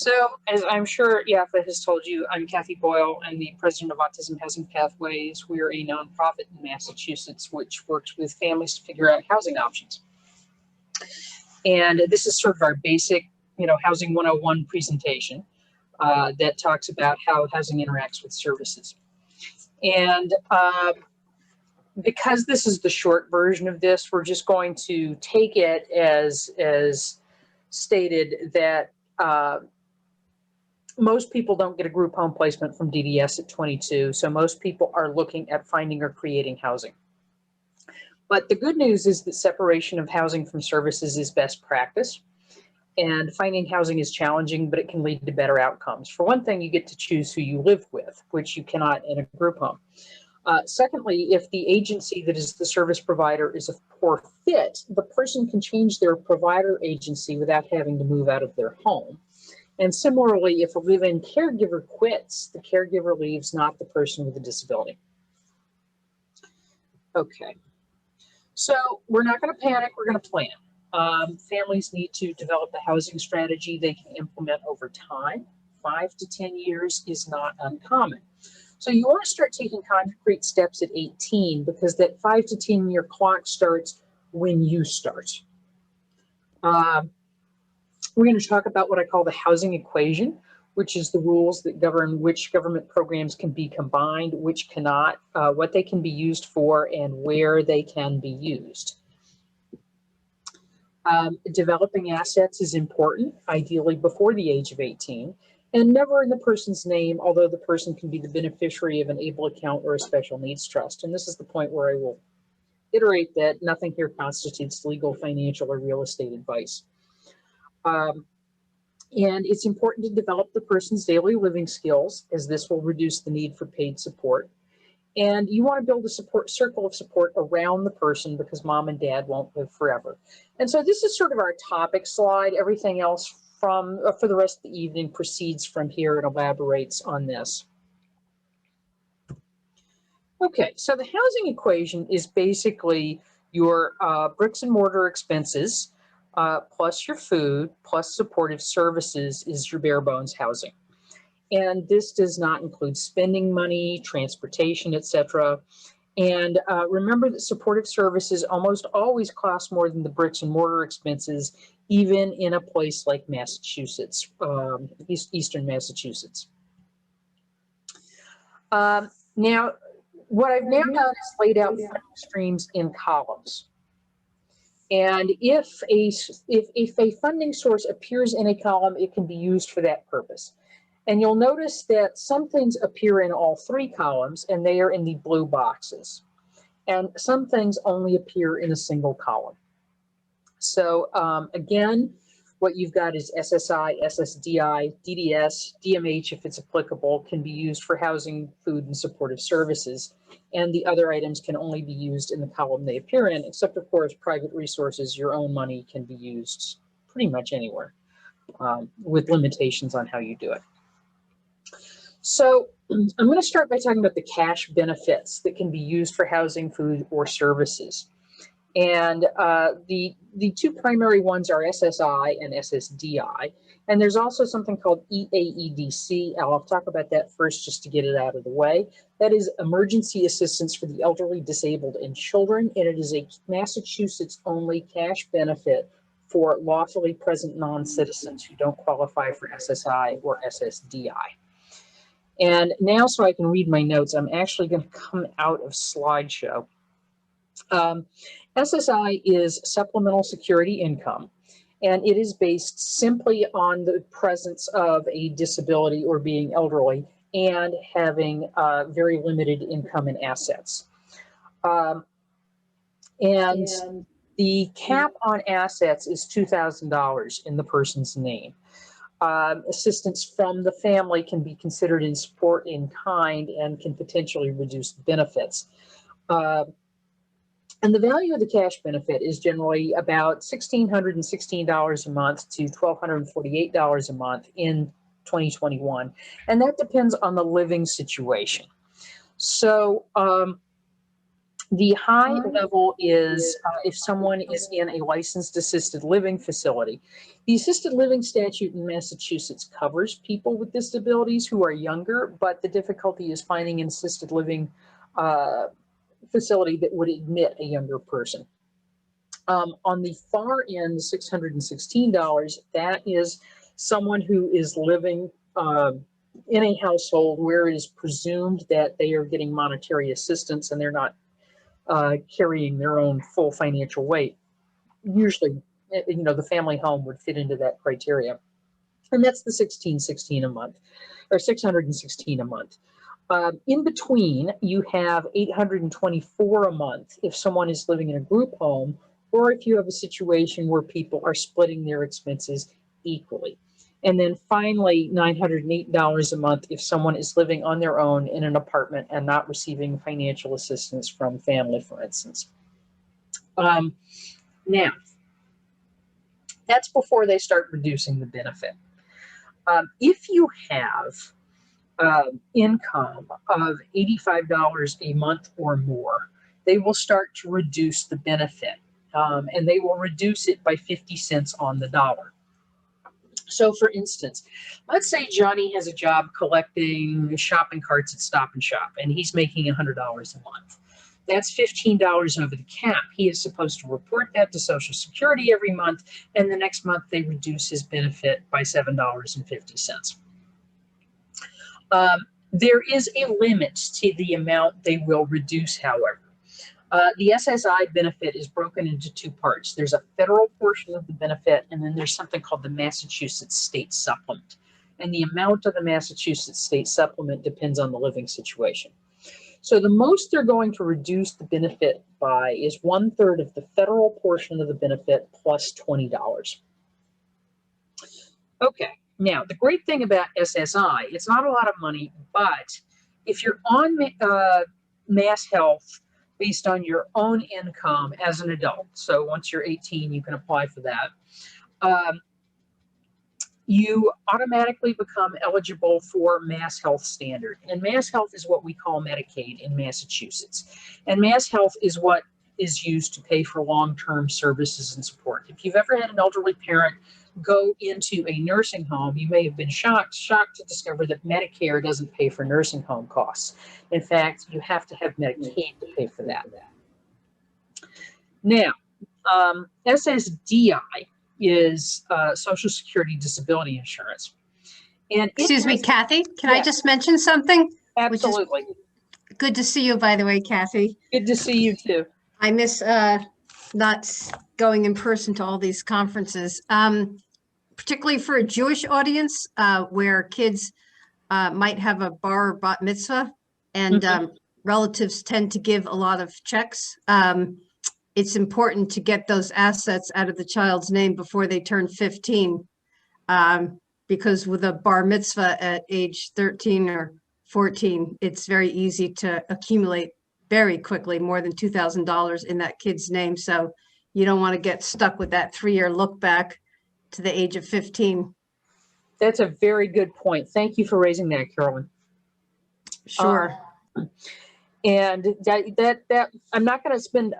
So, as I'm sure Yachad has told you, I'm Cathy Boyle. I'm the president of Autism Housing Pathways. We're a nonprofit in Massachusetts which works with families to figure out housing options. And this is sort of our basic, Housing 101 presentation that talks about how housing interacts with services. And because this is the short version of this, we're just going to take it as stated that most people don't get a group home placement from DDS at 22, so most people are looking at finding or creating housing. But the good news is that separation of housing from services is best practice, and finding housing is challenging, but it can lead to better outcomes. For one thing, you get to choose who you live with, which you cannot in a group home. Secondly, if the agency that is the service provider is a poor fit, the person can change their provider agency without having to move out of their home. And similarly, if a live-in caregiver quits, the caregiver leaves, not the person with a disability. Okay, so we're not going to panic, we're going to plan. Families need to develop a housing strategy they can implement over time. 5 to 10 years is not uncommon. So you want to start taking concrete steps at 18 because that 5 to 10 year clock starts when you start. We're going to talk about what I call the housing equation, which is the rules that govern which government programs can be combined, which cannot, what they can be used for, and where they can be used. Developing assets is important, ideally before the age of 18, and never in the person's name, although the person can be the beneficiary of an ABLE account or a special needs trust. And this is the point where I will iterate that nothing here constitutes legal, financial, or real estate advice. And it's important to develop the person's daily living skills, as this will reduce the need for paid support. And you want to build a circle of support around the person because mom and dad won't live forever. And so this is sort of our topic slide. Everything else for the rest of the evening proceeds from here and elaborates on this. Okay, so the housing equation is basically your bricks and mortar expenses, plus your food, plus supportive services is your bare bones housing. And this does not include spending money, transportation, etc. And remember that supportive services almost always cost more than the bricks and mortar expenses, even in a place like Massachusetts, Eastern Massachusetts. Now, what I've now done is laid out funding streams in columns. And if a funding source appears in a column, it can be used for that purpose. And you'll notice that some things appear in all 3 columns, and they are in the blue boxes. And some things only appear in a single column. So again, what you've got is SSI, SSDI, DDS, DMH, if it's applicable, can be used for housing, food, and supportive services. And the other items can only be used in the column they appear in, except, of course, private resources, your own money can be used pretty much anywhere, with limitations on how you do it. So I'm going to start by talking about the cash benefits that can be used for housing, food, or services. And the 2 primary ones are SSI and SSDI. And there's also something called EAEDC. I'll talk about that first just to get it out of the way. That is emergency assistance for the elderly, disabled, and children. And it is a Massachusetts only cash benefit for lawfully present non-citizens who don't qualify for SSI or SSDI. And now, so I can read my notes, I'm actually going to come out of slideshow. SSI is supplemental security income, and it is based simply on the presence of a disability or being elderly and having very limited income and assets. And the cap on assets is $2,000 in the person's name. Assistance from the family can be considered in support in kind and can potentially reduce benefits. And the value of the cash benefit is generally about $1,616 a month to $1,248 a month in 2021. And that depends on the living situation. So The high level is if someone is in a licensed assisted living facility. The assisted living statute in Massachusetts covers people with disabilities who are younger, but the difficulty is finding an assisted living facility that would admit a younger person. On the far end, $616, that is someone who is living in a household where it is presumed that they are getting monetary assistance and they're not carrying their own full financial weight. Usually, the family home would fit into that criteria. And that's the $1,616 a month, or $616 a month. In between, you have $824 a month if someone is living in a group home, or if you have a situation where people are splitting their expenses equally. And then finally, $908 a month if someone is living on their own in an apartment and not receiving financial assistance from family, for instance. Now, that's before they start reducing the benefit. If you have income of $85 a month or more, they will start to reduce the benefit, and they will reduce it by 50 cents on the dollar. So for instance, let's say Johnny has a job collecting shopping carts at Stop and Shop, and he's making $100 a month. That's $15 over the cap. He is supposed to report that to Social Security every month, and the next month they reduce his benefit by $7.50. There is a limit to the amount they will reduce, however. The SSI benefit is broken into two parts. There's a federal portion of the benefit, and then there's something called the Massachusetts State Supplement. And the amount of the Massachusetts State Supplement depends on the living situation. So the most they're going to reduce the benefit by is 1/3 of the federal portion of the benefit plus $20. Okay, now the great thing about SSI, it's not a lot of money, but if you're on Masshealth based on your own income as an adult, so once you're 18, you can apply for that, you automatically become eligible for Masshealth Standard. And Masshealth is what we call Medicaid in Massachusetts. And Masshealth is what is used to pay for long-term services and support. If you've ever had an elderly parent go into a nursing home, you may have been shocked to discover that Medicare doesn't pay for nursing home costs. In fact, you have to have Medicaid to pay for that. Now, SSDI is Social Security Disability Insurance. And excuse me, Cathy, can I just mention something? Absolutely. Good to see you, by the way, Cathy. Good to see you too. I miss not going in person to all these conferences, particularly for a Jewish audience where kids might have a bar or bat mitzvah, and relatives tend to give a lot of checks. It's important to get those assets out of the child's name before they turn 15, because with a bar mitzvah at age 13 or 14, it's very easy to accumulate very quickly more than $2,000 in that kid's name. So you don't want to get stuck with that 3-year look back to the age of 15. That's a very good point. Thank you for raising that, Carolyn. Sure. And that I'm not going to spend,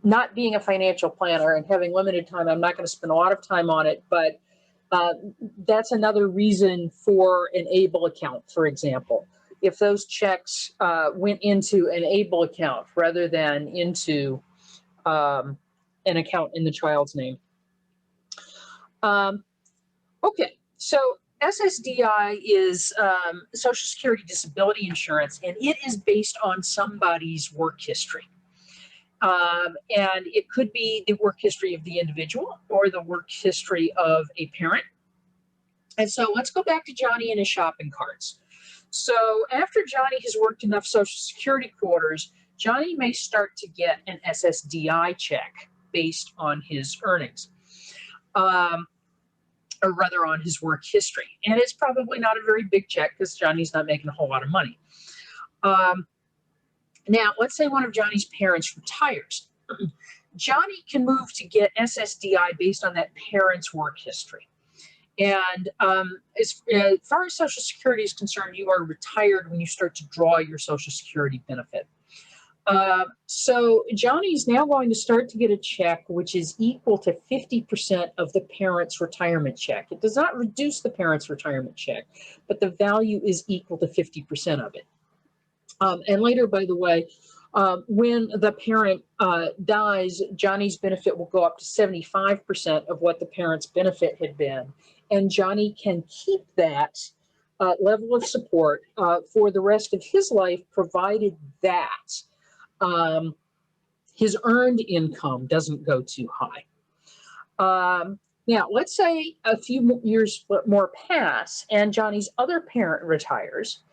not being a financial planner and having limited time, I'm not going to spend a lot of time on it, but that's another reason for an ABLE account, for example. If those checks went into an ABLE account rather than into an account in the child's name. Okay, so SSDI is Social Security Disability Insurance, and it is based on somebody's work history. And it could be the work history of the individual or the work history of a parent. And so let's go back to Johnny and his shopping carts. So after Johnny has worked enough Social Security quarters, Johnny may start to get an SSDI check based on his earnings. Or rather on his work history. And it's probably not a very big check because Johnny's not making a whole lot of money. Now, let's say one of Johnny's parents retires. Johnny can move to get SSDI based on that parent's work history. And as far as Social Security is concerned, you are retired when you start to draw your Social Security benefit. So Johnny's now going to start to get a check which is equal to 50% of the parent's retirement check. It does not reduce the parent's retirement check, but the value is equal to 50% of it. And later, by the way, when the parent dies, Johnny's benefit will go up to 75% of what the parent's benefit had been. And Johnny can keep that level of support for the rest of his life, provided that his earned income doesn't go too high. Now, let's say a few years more pass and Johnny's other parent retires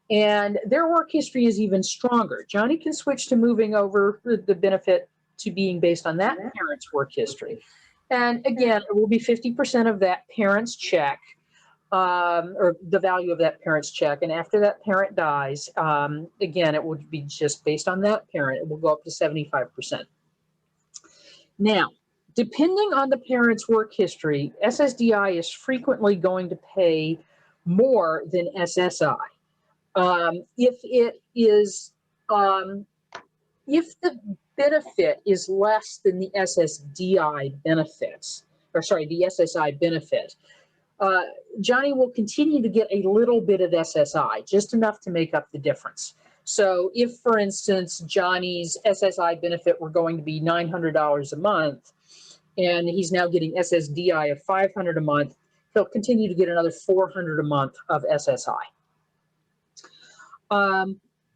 and their work history is even stronger. Johnny can switch to moving over the benefit to being based on that parent's work history. And again, it will be 50% of that parent's check, or the value of that parent's check. And after that parent dies, again, it would be just based on that parent. It will go up to 75%. Now, depending on the parent's work history, SSDI is frequently going to pay more than SSI. If it is, if the benefit is less than the SSDI benefits, or sorry, the SSI benefit, Johnny will continue to get a little bit of SSI, just enough to make up the difference. So if, for instance, Johnny's SSI benefit were going to be $900 a month, and he's now getting SSDI of $500 a month, he'll continue to get another $400 a month of SSI.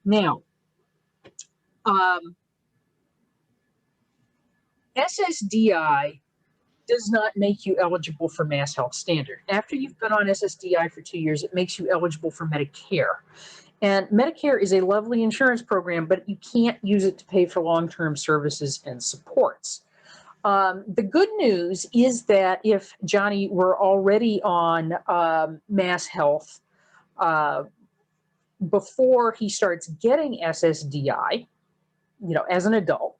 Now, SSDI does not make you eligible for Masshealth standard. After you've been on SSDI for 2 years, it makes you eligible for Medicare. And Medicare is a lovely insurance program, but you can't use it to pay for long-term services and supports. The good news is that if Johnny were already on Masshealth before he starts getting SSDI, you know, as an adult,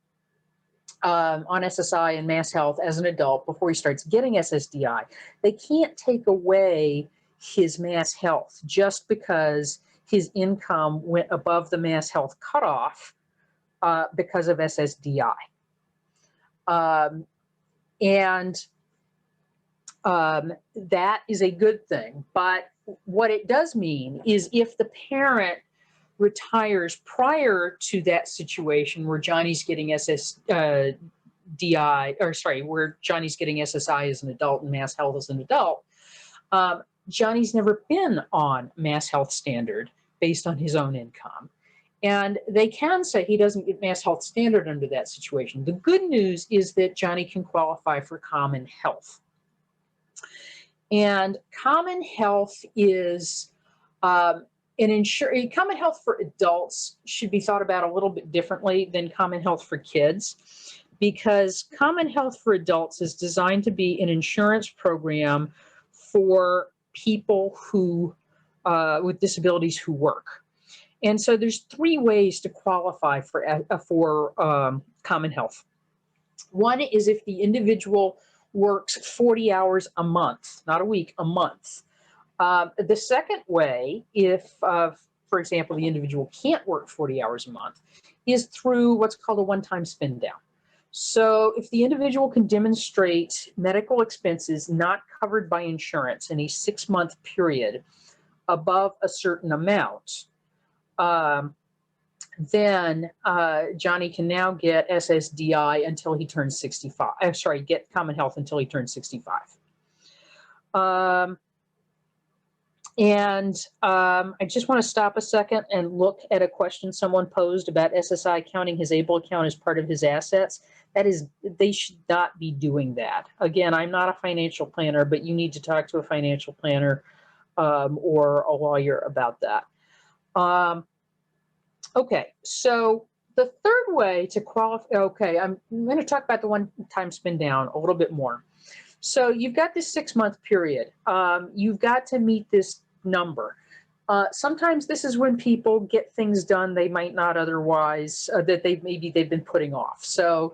on SSI and Masshealth as an adult before he starts getting SSDI, they can't take away his Masshealth just because his income went above the Masshealth cutoff because of SSDI. That is a good thing. But what it does mean is if the parent retires prior to that situation where Johnny's getting SSDI, or sorry, where Johnny's getting SSI as an adult and Masshealth as an adult, Johnny's never been on Masshealth standard based on his own income. And they can say he doesn't get Masshealth standard under that situation. The good news is that Johnny can qualify for Common Health. And Common Health is Common Health for adults should be thought about a little bit differently than Common Health for kids, because Common Health for adults is designed to be an insurance program for people who with disabilities who work. And so there's 3 ways to qualify for Common Health. One is if the individual works 40 hours a month, not a week, a month. The second way, if, for example, the individual can't work 40 hours a month, is through what's called a one-time spend down. So if the individual can demonstrate medical expenses not covered by insurance in a 6-month period above a certain amount, then Johnny can now get SSDI until he turns 65. I'm sorry, get Common Health until he turns 65. I just want to stop a second and look at a question someone posed about SSI counting his ABLE account as part of his assets. That is, they should not be doing that. Again, I'm not a financial planner, but you need to talk to a financial planner or a lawyer about that. Okay, so the third way to qualify, okay, I'm going to talk about the one-time spend down a little bit more. So you've got this 6-month period. You've got to meet this number. Sometimes this is when people get things done they might not otherwise, that maybe they've been putting off. So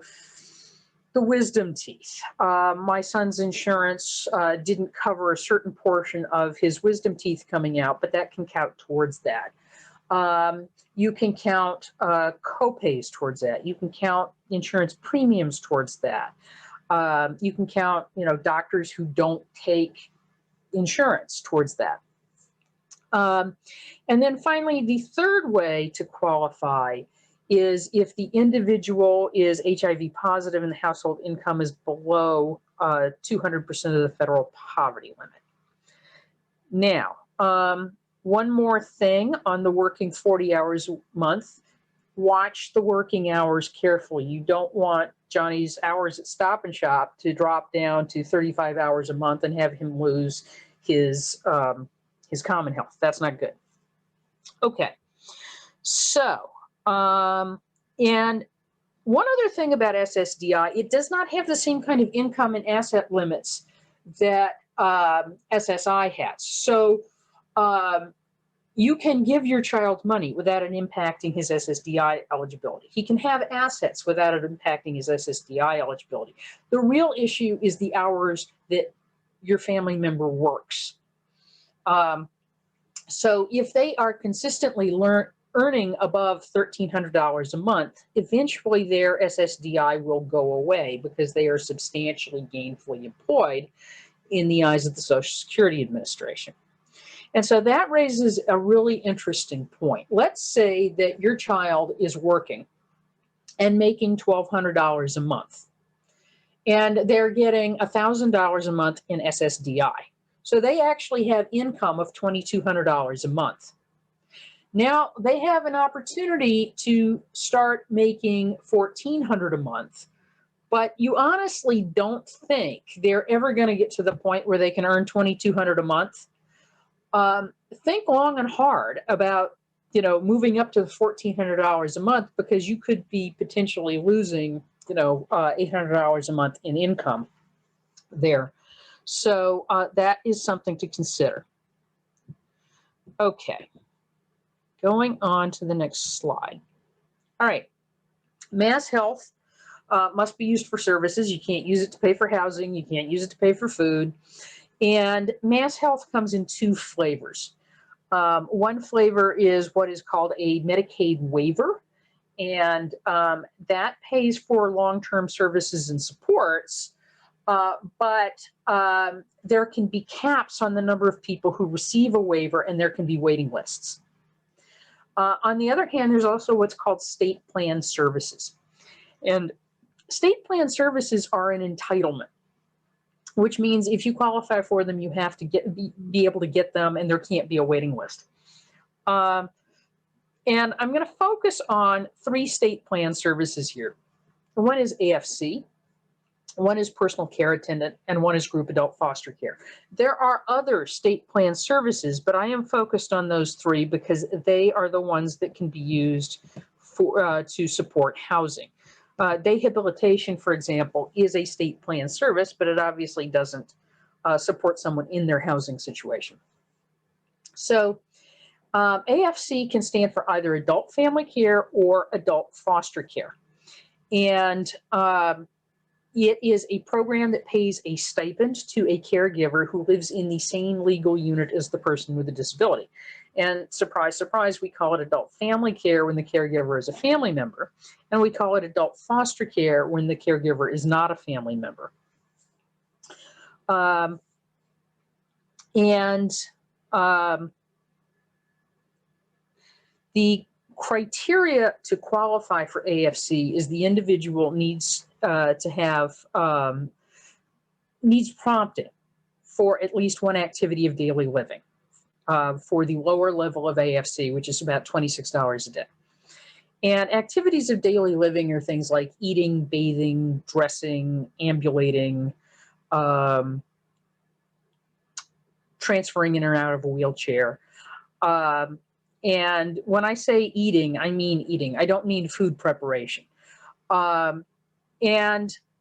the wisdom teeth. My son's insurance didn't cover a certain portion of his wisdom teeth coming out, but that can count towards that. You can count co-pays towards that. You can count insurance premiums towards that. You can count, doctors who don't take insurance towards that. And then finally, the third way to qualify is if the individual is HIV positive and the household income is below 200% of the federal poverty limit. Now, one more thing on the working 40 hours a month. Watch the working hours carefully. You don't want Johnny's hours at Stop and Shop to drop down to 35 hours a month and have him lose his common health. That's not good. Okay. So, and one other thing about SSDI, it does not have the same kind of income and asset limits that SSI has. So, you can give your child money without it impacting his SSDI eligibility. He can have assets without it impacting his SSDI eligibility. The real issue is the hours that your family member works. So if they are consistently earning above $1,300 a month, eventually their SSDI will go away because they are substantially gainfully employed in the eyes of the Social Security Administration. And so that raises a really interesting point. Let's say that your child is working and making $1,200 a month, and they're getting $1,000 a month in SSDI. So they actually have income of $2,200 a month. Now they have an opportunity to start making $1,400 a month, but you honestly don't think they're ever going to get to the point where they can earn $2,200 a month. Think long and hard about, moving up to $1,400 a month, because you could be potentially losing, $800 a month in income there. So that is something to consider. Okay, going on to the next slide. All right, Masshealth must be used for services. You can't use it to pay for housing. You can't use it to pay for food. And Masshealth comes in two flavors. One flavor is what is called a Medicaid waiver, and that pays for long-term services and supports, but there can be caps on the number of people who receive a waiver, and there can be waiting lists. On the other hand, there's also what's called state plan services. And state plan services are an entitlement, which means if you qualify for them, you have to be able to get them, and there can't be a waiting list. And I'm going to focus on three state plan services here. One is AFC, one is personal care attendant, and one is group adult foster care. There are other state plan services, but I am focused on those three because they are the ones that can be used for to support housing. Dehabilitation, for example, is a state plan service, but it obviously doesn't support someone in their housing situation. So AFC can stand for either adult family care or adult foster care. And it is a program that pays a stipend to a caregiver who lives in the same legal unit as the person with a disability. And surprise, surprise, we call it adult family care when the caregiver is a family member, and we call it adult foster care when the caregiver is not a family member. The criteria to qualify for AFC is the individual needs to have needs prompting for at least one activity of daily living for the lower level of AFC, which is about $26 a day. And activities of daily living are things like eating, bathing, dressing, ambulating, transferring in or out of a wheelchair. And when I say eating, I mean eating. I don't mean food preparation. And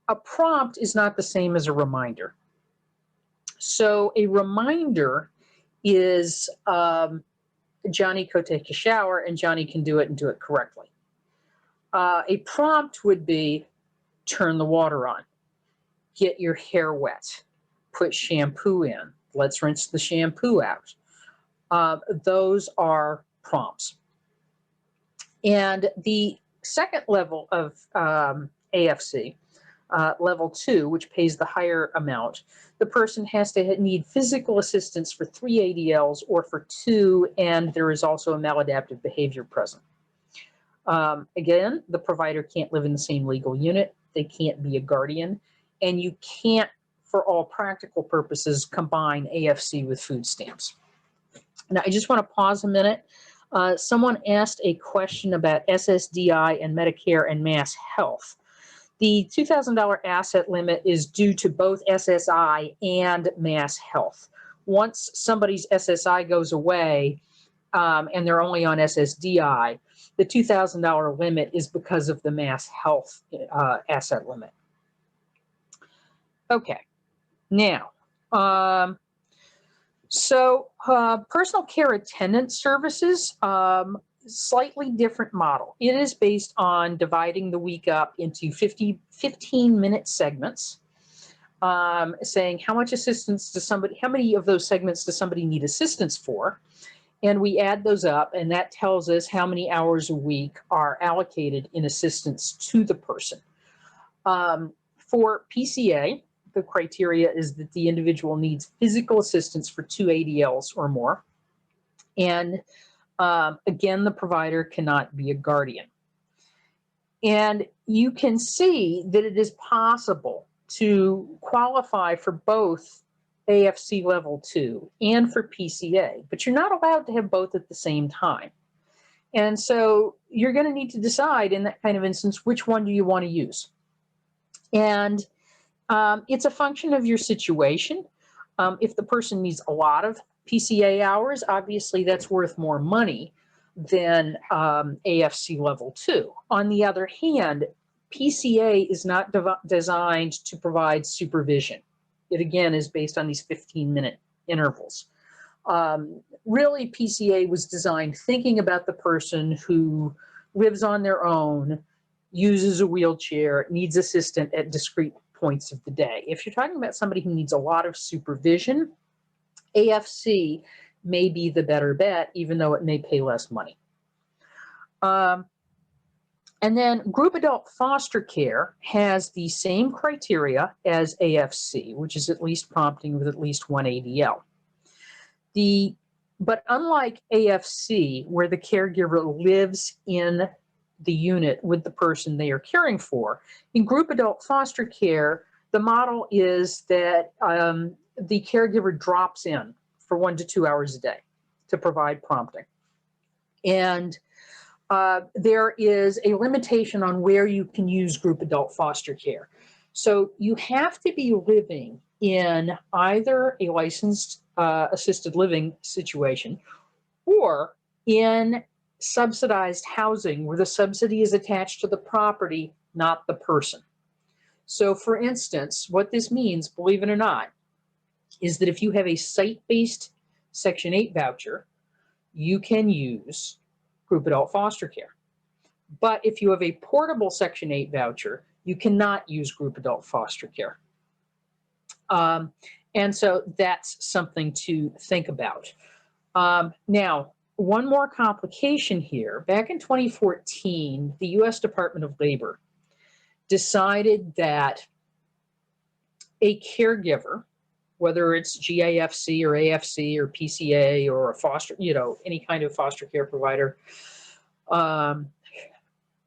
a prompt is not the same as a reminder. So a reminder is Johnny, go take a shower, and Johnny can do it and do it correctly. A prompt would be turn the water on, get your hair wet, put shampoo in, let's rinse the shampoo out. Those are prompts. And the second level of AFC, level 2, which pays the higher amount, the person has to need physical assistance for 3 ADLs or for 2, and there is also a maladaptive behavior present. Again, the provider can't live in the same legal unit, they can't be a guardian, and you can't, for all practical purposes, combine AFC with food stamps. Now, I just want to pause a minute. Someone asked a question about SSDI and Medicare and Masshealth. The $2,000 asset limit is due to both SSI and Masshealth. Once somebody's SSI goes away and they're only on SSDI, the $2,000 limit is because of the Masshealth asset limit. Okay, now, personal care attendant services, slightly different model. It is based on dividing the week up into 15-minute segments, saying how much assistance does somebody, how many of those segments does somebody need assistance for? And we add those up, and that tells us how many hours a week are allocated in assistance to the person. For PCA, the criteria is that the individual needs physical assistance for 2 ADLs or more. And again, the provider cannot be a guardian. And you can see that it is possible to qualify for both AFC level 2 and for PCA, but you're not allowed to have both at the same time. And so you're going to need to decide in that kind of instance, which one do you want to use? And it's a function of your situation. If the person needs a lot of PCA hours, obviously that's worth more money than AFC level 2. On the other hand, PCA is not designed to provide supervision. It again is based on these 15-minute intervals. Really, PCA was designed thinking about the person who lives on their own, uses a wheelchair, needs assistance at discrete points of the day. If you're talking about somebody who needs a lot of supervision, AFC may be the better bet, even though it may pay less money. And then group adult foster care has the same criteria as AFC, which is at least prompting with at least 1 ADL. But unlike AFC, where the caregiver lives in the unit with the person they are caring for, in group adult foster care, the model is that the caregiver drops in for 1 to 2 hours a day to provide prompting. And there is a limitation on where you can use group adult foster care. So you have to be living in either a licensed assisted living situation or in subsidized housing where the subsidy is attached to the property, not the person. So for instance, what this means, believe it or not, is that if you have a site-based Section 8 voucher, you can use group adult foster care. But if you have a portable Section 8 voucher, you cannot use group adult foster care. And so that's something to think about. Now, one more complication here. Back in 2014, the U.S. Department of Labor decided that a caregiver, whether it's GAFC or AFC or PCA or a foster, any kind of foster care provider,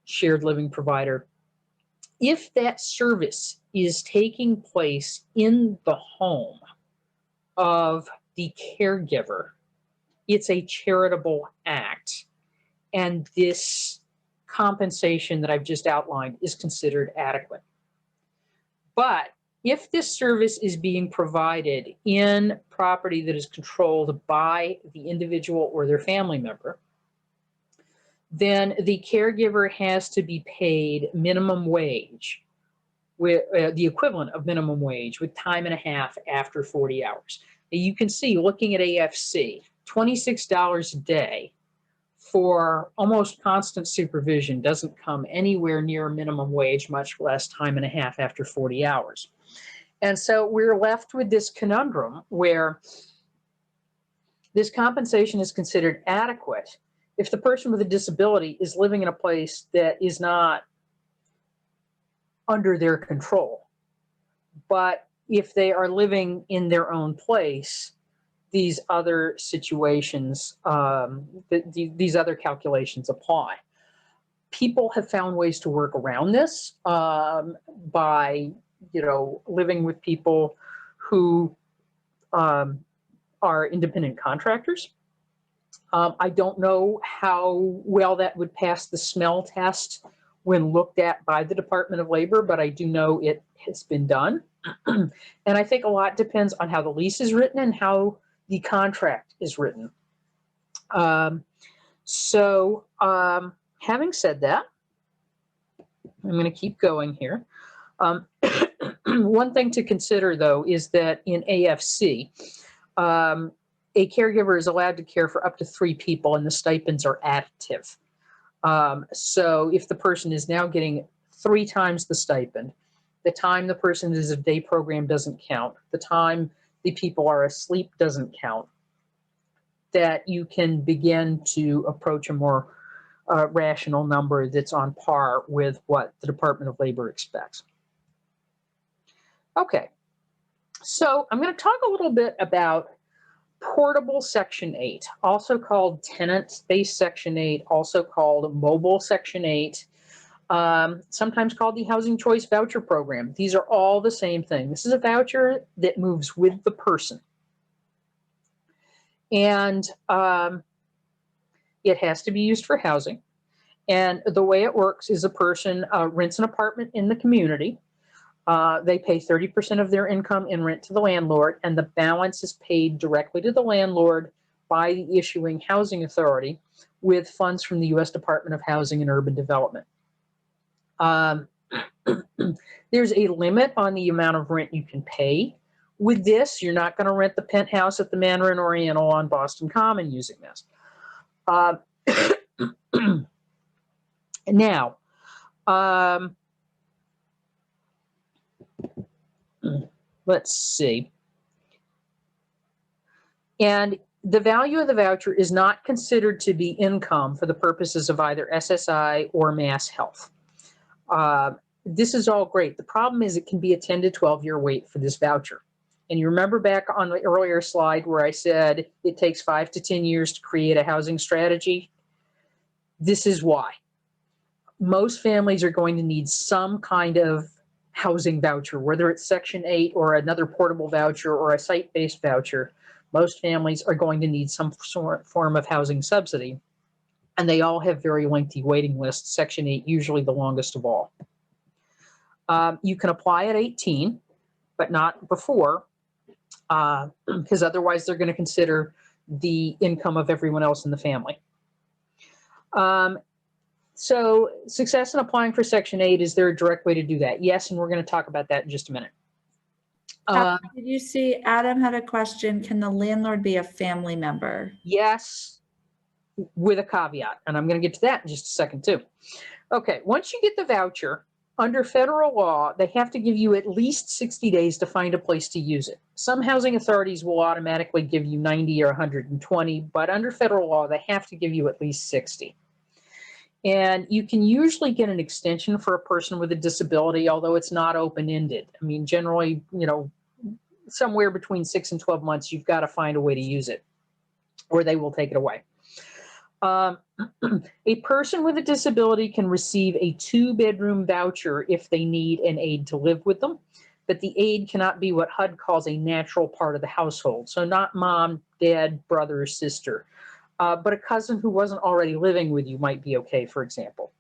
shared living provider, if that service is taking place in the home of the caregiver, it's a charitable act. And this compensation that I've just outlined is considered adequate. But if this service is being provided in property that is controlled by the individual or their family member, then the caregiver has to be paid minimum wage, with the equivalent of minimum wage with time and a half after 40 hours. You can see, looking at AFC, $26 a day for almost constant supervision doesn't come anywhere near minimum wage, much less time and a half after 40 hours. And so we're left with this conundrum where this compensation is considered adequate, if the person with a disability is living in a place that is not under their control. But if they are living in their own place, these other situations, these other calculations apply. People have found ways to work around this by, living with people who are independent contractors. I don't know how well that would pass the smell test when looked at by the Department of Labor, but I do know it has been done. And I think a lot depends on how the lease is written and how the contract is written. Having said that, I'm going to keep going here. One thing to consider, though, is that in AFC, a caregiver is allowed to care for up to 3 people, and the stipends are additive. So if the person is now getting 3 times the stipend, the time the person is a day program doesn't count, the time the people are asleep doesn't count, that you can begin to approach a more rational number that's on par with what the Department of Labor expects. Okay, so I'm going to talk a little bit about portable Section 8, also called tenant-based Section 8, also called mobile Section 8, sometimes called the Housing Choice Voucher Program. These are all the same thing. This is a voucher that moves with the person. And it has to be used for housing. And the way it works is a person rents an apartment in the community. They pay 30% of their income in rent to the landlord, and the balance is paid directly to the landlord by the issuing housing authority with funds from the U.S. Department of Housing and Urban Development. There's a limit on the amount of rent you can pay. With this, you're not going to rent the penthouse at the Mandarin Oriental on Boston Common using this. Now, let's see. And the value of the voucher is not considered to be income for the purposes of either SSI or Masshealth. This is all great. The problem is it can be a 10 to 12-year wait for this voucher. And you remember back on the earlier slide where I said it takes 5 to 10 years to create a housing strategy? This is why. Most families are going to need some kind of housing voucher, whether it's Section 8 or another portable voucher or a site-based voucher. Most families are going to need some form of housing subsidy, and they all have very lengthy waiting lists, Section 8 usually the longest of all. You can apply at 18, but not before, because otherwise they're going to consider the income of everyone else in the family. So success in applying for Section 8, is there a direct way to do that? Yes, and we're going to talk about that in just a minute. Did you see Adam had a question? Can the landlord be a family member? Yes, with a caveat, and I'm going to get to that in just a second too. Okay, once you get the voucher, under federal law, they have to give you at least 60 days to find a place to use it. Some housing authorities will automatically give you 90 or 120, but under federal law, they have to give you at least 60. And you can usually get an extension for a person with a disability, although it's not open-ended. I mean, generally, somewhere between 6 and 12 months, you've got to find a way to use it, or they will take it away. A person with a disability can receive a 2-bedroom voucher if they need an aide to live with them, but the aide cannot be what HUD calls a natural part of the household. So not mom, dad, brother, or sister, but a cousin who wasn't already living with you might be okay, for example.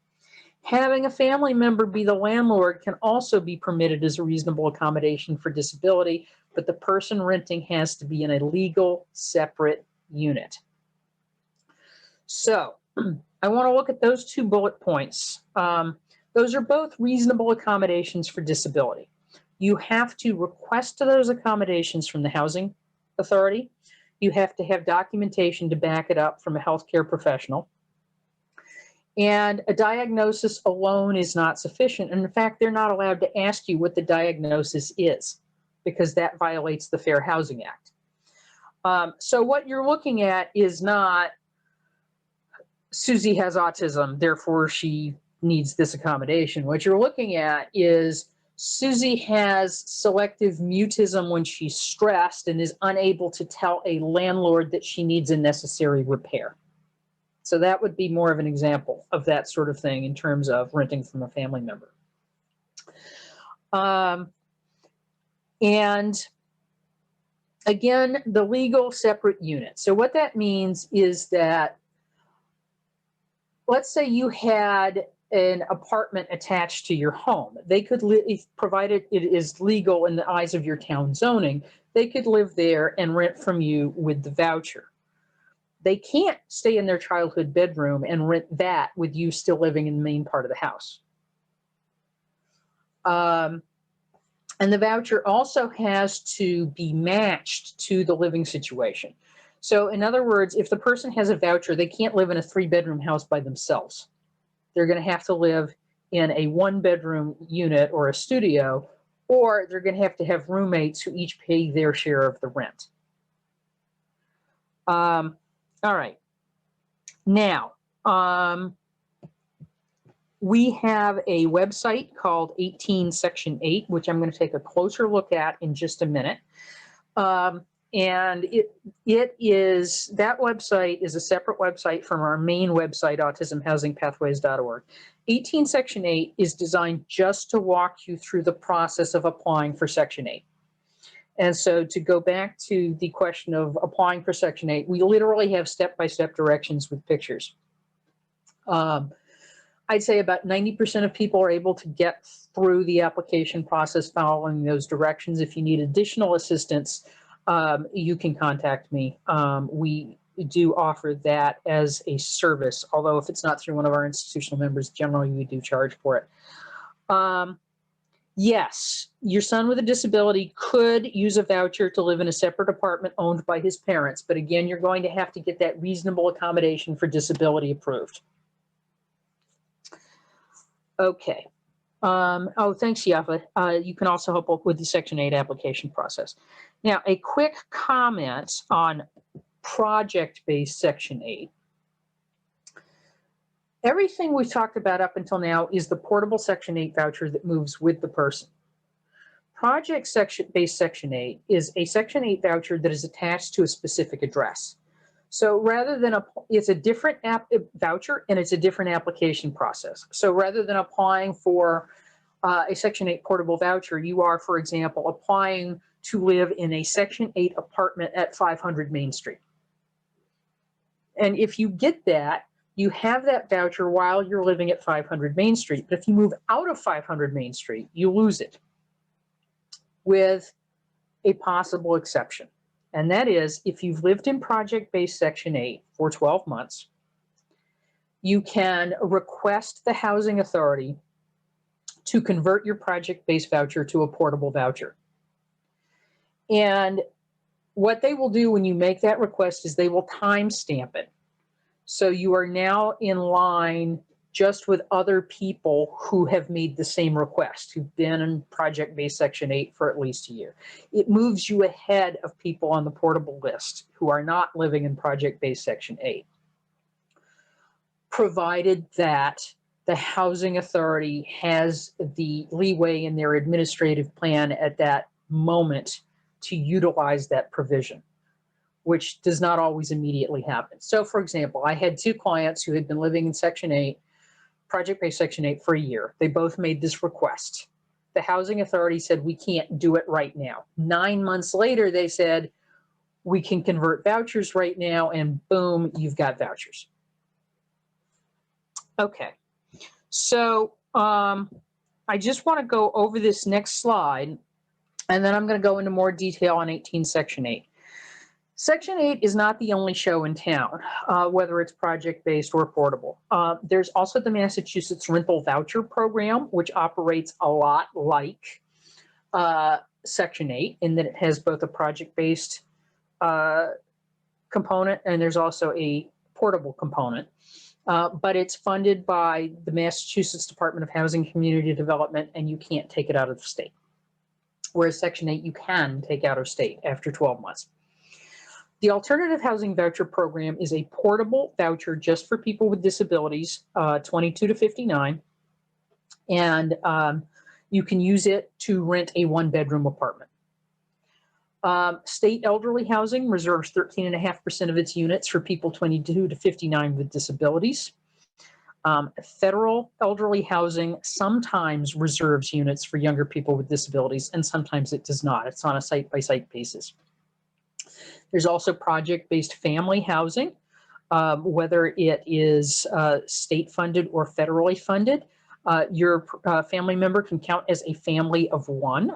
Having a family member be the landlord can also be permitted as a reasonable accommodation for disability, but the person renting has to be in a legal separate unit. So I want to look at those 2 bullet points. Those are both reasonable accommodations for disability. You have to request those accommodations from the housing authority. You have to have documentation to back it up from a healthcare professional. And a diagnosis alone is not sufficient. And in fact, they're not allowed to ask you what the diagnosis is, because that violates the Fair Housing Act. So what you're looking at is not Ssdi has autism, therefore she needs this accommodation. What you're looking at is Ssdi has selective mutism when she's stressed and is unable to tell a landlord that she needs a necessary repair. So that would be more of an example of that sort of thing in terms of renting from a family member. And again, the legal separate unit. So what that means is that, let's say you had an apartment attached to your home. They could live, provided it is legal in the eyes of your town zoning, they could live there and rent from you with the voucher. They can't stay in their childhood bedroom and rent that with you still living in the main part of the house. And the voucher also has to be matched to the living situation. So in other words, if the person has a voucher, they can't live in a 3-bedroom house by themselves. They're going to have to live in a 1-bedroom unit or a studio, or they're going to have roommates who each pay their share of the rent. All right. Now, we have a website called 18 Section 8, which I'm going to take a closer look at in just a minute. And that website is a separate website from our main website, autismhousingpathways.org. 18 Section 8 is designed just to walk you through the process of applying for Section 8. And so to go back to the question of applying for Section 8, we literally have step-by-step directions with pictures. I'd say about 90% of people are able to get through the application process following those directions. If you need additional assistance, you can contact me. We do offer that as a service, although if it's not through one of our institutional members, generally we do charge for it. Yes, your son with a disability could use a voucher to live in a separate apartment owned by his parents, but again, you're going to have to get that reasonable accommodation for disability approved. Okay. Oh, thanks, Yachad. You can also help with the Section 8 application process. Now, a quick comment on project-based Section 8. Everything we've talked about up until now is the portable Section 8 voucher that moves with the person. Project-based Section 8 is a Section 8 voucher that is attached to a specific address. So rather than, it's a different voucher and it's a different application process. So rather than applying for a Section 8 portable voucher, you are, for example, applying to live in a Section 8 apartment at 500 Main Street. And if you get that, you have that voucher while you're living at 500 Main Street. But if you move out of 500 Main Street, you lose it, with a possible exception. And that is, if you've lived in project-based Section 8 for 12 months, you can request the housing authority to convert your project-based voucher to a portable voucher. And what they will do when you make that request is they will timestamp it. So you are now in line just with other people who have made the same request, who've been in project-based Section 8 for at least a year. It moves you ahead of people on the portable list who are not living in project-based Section 8, provided that the housing authority has the leeway in their administrative plan at that moment to utilize that provision, which does not always immediately happen. So for example, I had 2 clients who had been living in Section 8, project-based Section 8 for a year. They both made this request. The housing authority said, we can't do it right now. 9 months later, they said, we can convert vouchers right now, and boom, you've got vouchers. Okay, so I just want to go over this next slide, and then I'm going to go into more detail on 18 Section 8. Section 8 is not the only show in town, whether it's project-based or portable. There's also the Massachusetts Rental Voucher Program, which operates a lot like Section 8 in that it has both a project-based component and there's also a portable component. But it's funded by the Massachusetts Department of Housing and Community Development, and you can't take it out of the state. Whereas Section 8, you can take out of state after 12 months. The Alternative Housing Voucher Program is a portable voucher just for people with disabilities, 22 to 59. And you can use it to rent a one-bedroom apartment. State elderly housing reserves 13.5% of its units for people 22 to 59 with disabilities. Federal elderly housing sometimes reserves units for younger people with disabilities, and sometimes it does not. It's on a site-by-site basis. There's also project-based family housing, whether it is state-funded or federally funded. Your family member can count as a family of one.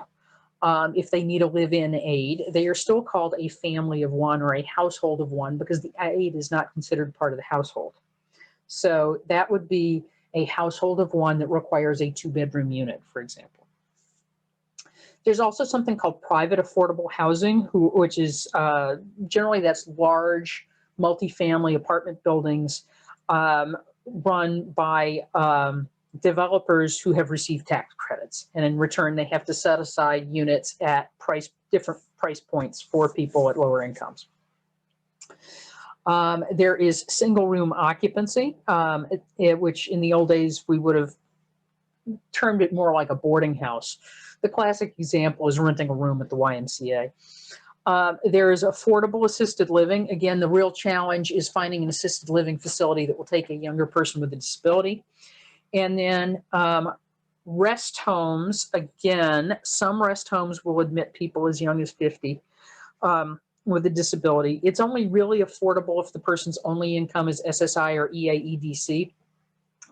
If they need a live-in aid, they are still called a family of one or a household of one because the aid is not considered part of the household. So that would be a household of one that requires a 2-bedroom unit, for example. There's also something called private affordable housing, which is generally that's large multifamily apartment buildings run by developers who have received tax credits. And in return, they have to set aside units at different price points for people at lower incomes. There is single room occupancy, which in the old days we would have termed it more like a boarding house. The classic example is renting a room at the YMCA. There is affordable assisted living. Again, the real challenge is finding an assisted living facility that will take a younger person with a disability. And then rest homes, again, some rest homes will admit people as young as 50 with a disability. It's only really affordable if the person's only income is SSI or EAEDC.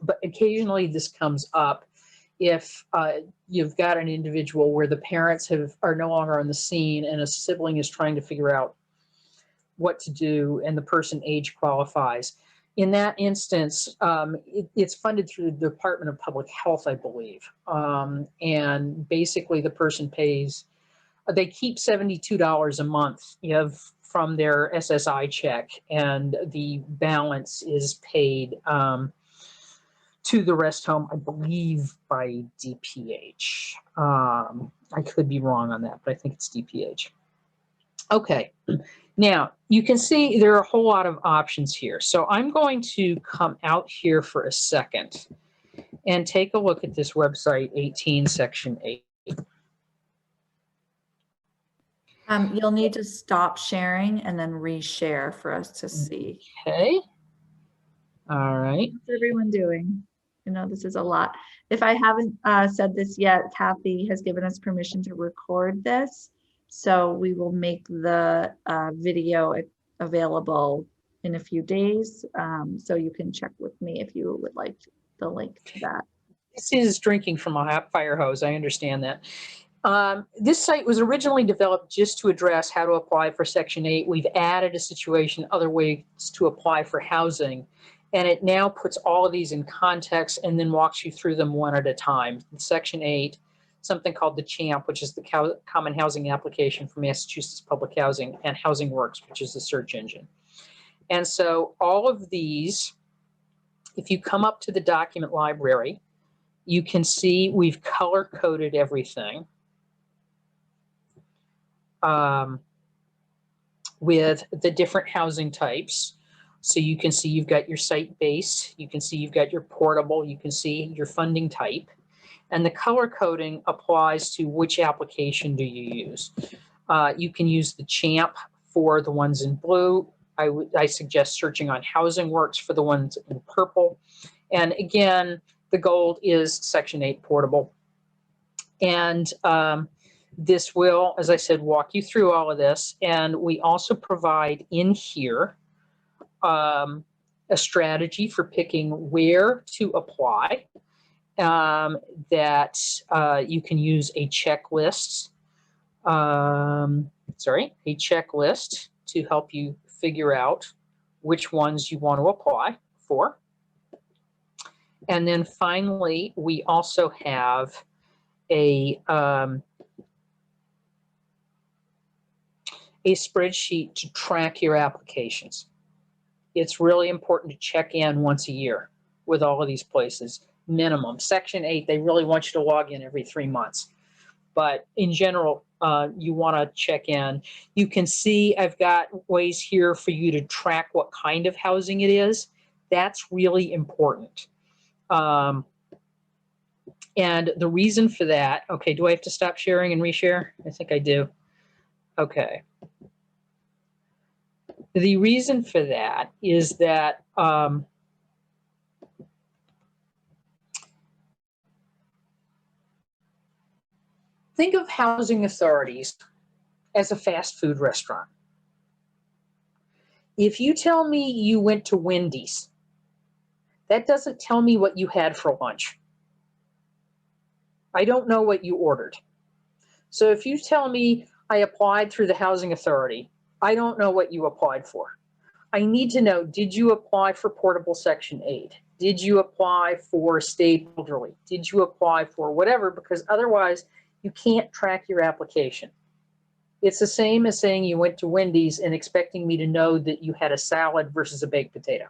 But occasionally this comes up if you've got an individual where the parents are no longer on the scene and a sibling is trying to figure out what to do and the person age qualifies. In that instance, it's funded through the Department of Public Health, I believe. And basically the person pays, they keep $72 a month from their SSI check, and the balance is paid to the rest home, I believe, by DPH. I could be wrong on that, but I think it's DPH. Okay, now you can see there are a whole lot of options here. So I'm going to come out here for a second and take a look at this website, 18 section 8. You'll need to stop sharing and then reshare for us to see. Okay. All right. What's everyone doing? I know this is a lot. If I haven't said this yet, Cathy has given us permission to record this. So we will make the video available in a few days. So you can check with me if you would like the link to that. This is drinking from a fire hose. I understand that. This site was originally developed just to address how to apply for Section 8. We've added a situation, other ways to apply for housing. And it now puts all of these in context and then walks you through them one at a time. In Section 8, something called the CHAMP, which is the Common Housing Application for Massachusetts Public Housing, and Housing Works, which is the search engine. And so all of these, if you come up to the document library, you can see we've color-coded everything with the different housing types. So you can see you've got your site-based, you can see you've got your portable, you can see your funding type. And the color coding applies to which application do you use. You can use the CHAMP for the ones in blue. I suggest searching on Housing Works for the ones in purple. And again, the gold is Section 8 portable. And this will, as I said, walk you through all of this. And we also provide in here a strategy for picking where to apply, that you can use a checklist, a checklist to help you figure out which ones you want to apply for. And then finally, we also have a spreadsheet to track your applications. It's really important to check in once a year with all of these places, minimum. Section 8, they really want you to log in every 3 months. But in general, you want to check in. You can see I've got ways here for you to track what kind of housing it is. That's really important. And the reason for that, okay, do I have to stop sharing and reshare? I think I do. Okay. The reason for that is that think of housing authorities as a fast food restaurant. If you tell me you went to Wendy's, that doesn't tell me what you had for lunch. I don't know what you ordered. So if you tell me I applied through the housing authority, I don't know what you applied for. I need to know, did you apply for portable Section 8? Did you apply for state elderly? Did you apply for whatever? Because otherwise you can't track your application. It's the same as saying you went to Wendy's and expecting me to know that you had a salad versus a baked potato.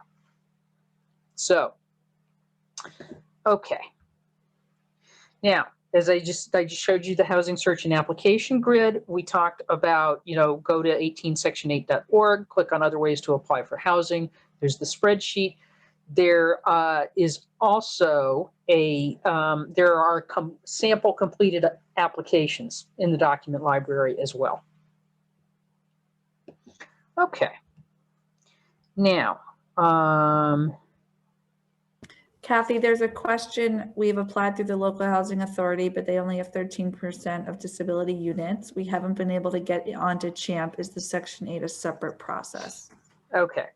So, okay. Now, as I just showed you the housing search and application grid. We talked about, go to 18section8.org, click on other ways to apply for housing. There's the spreadsheet. There is also there are sample completed applications in the document library as well. Okay. Now, Cathy, there's a question. We've applied through the local housing authority, but they only have 13% of disability units. We haven't been able to get onto CHAMP. Is the Section 8 a separate process? Okay.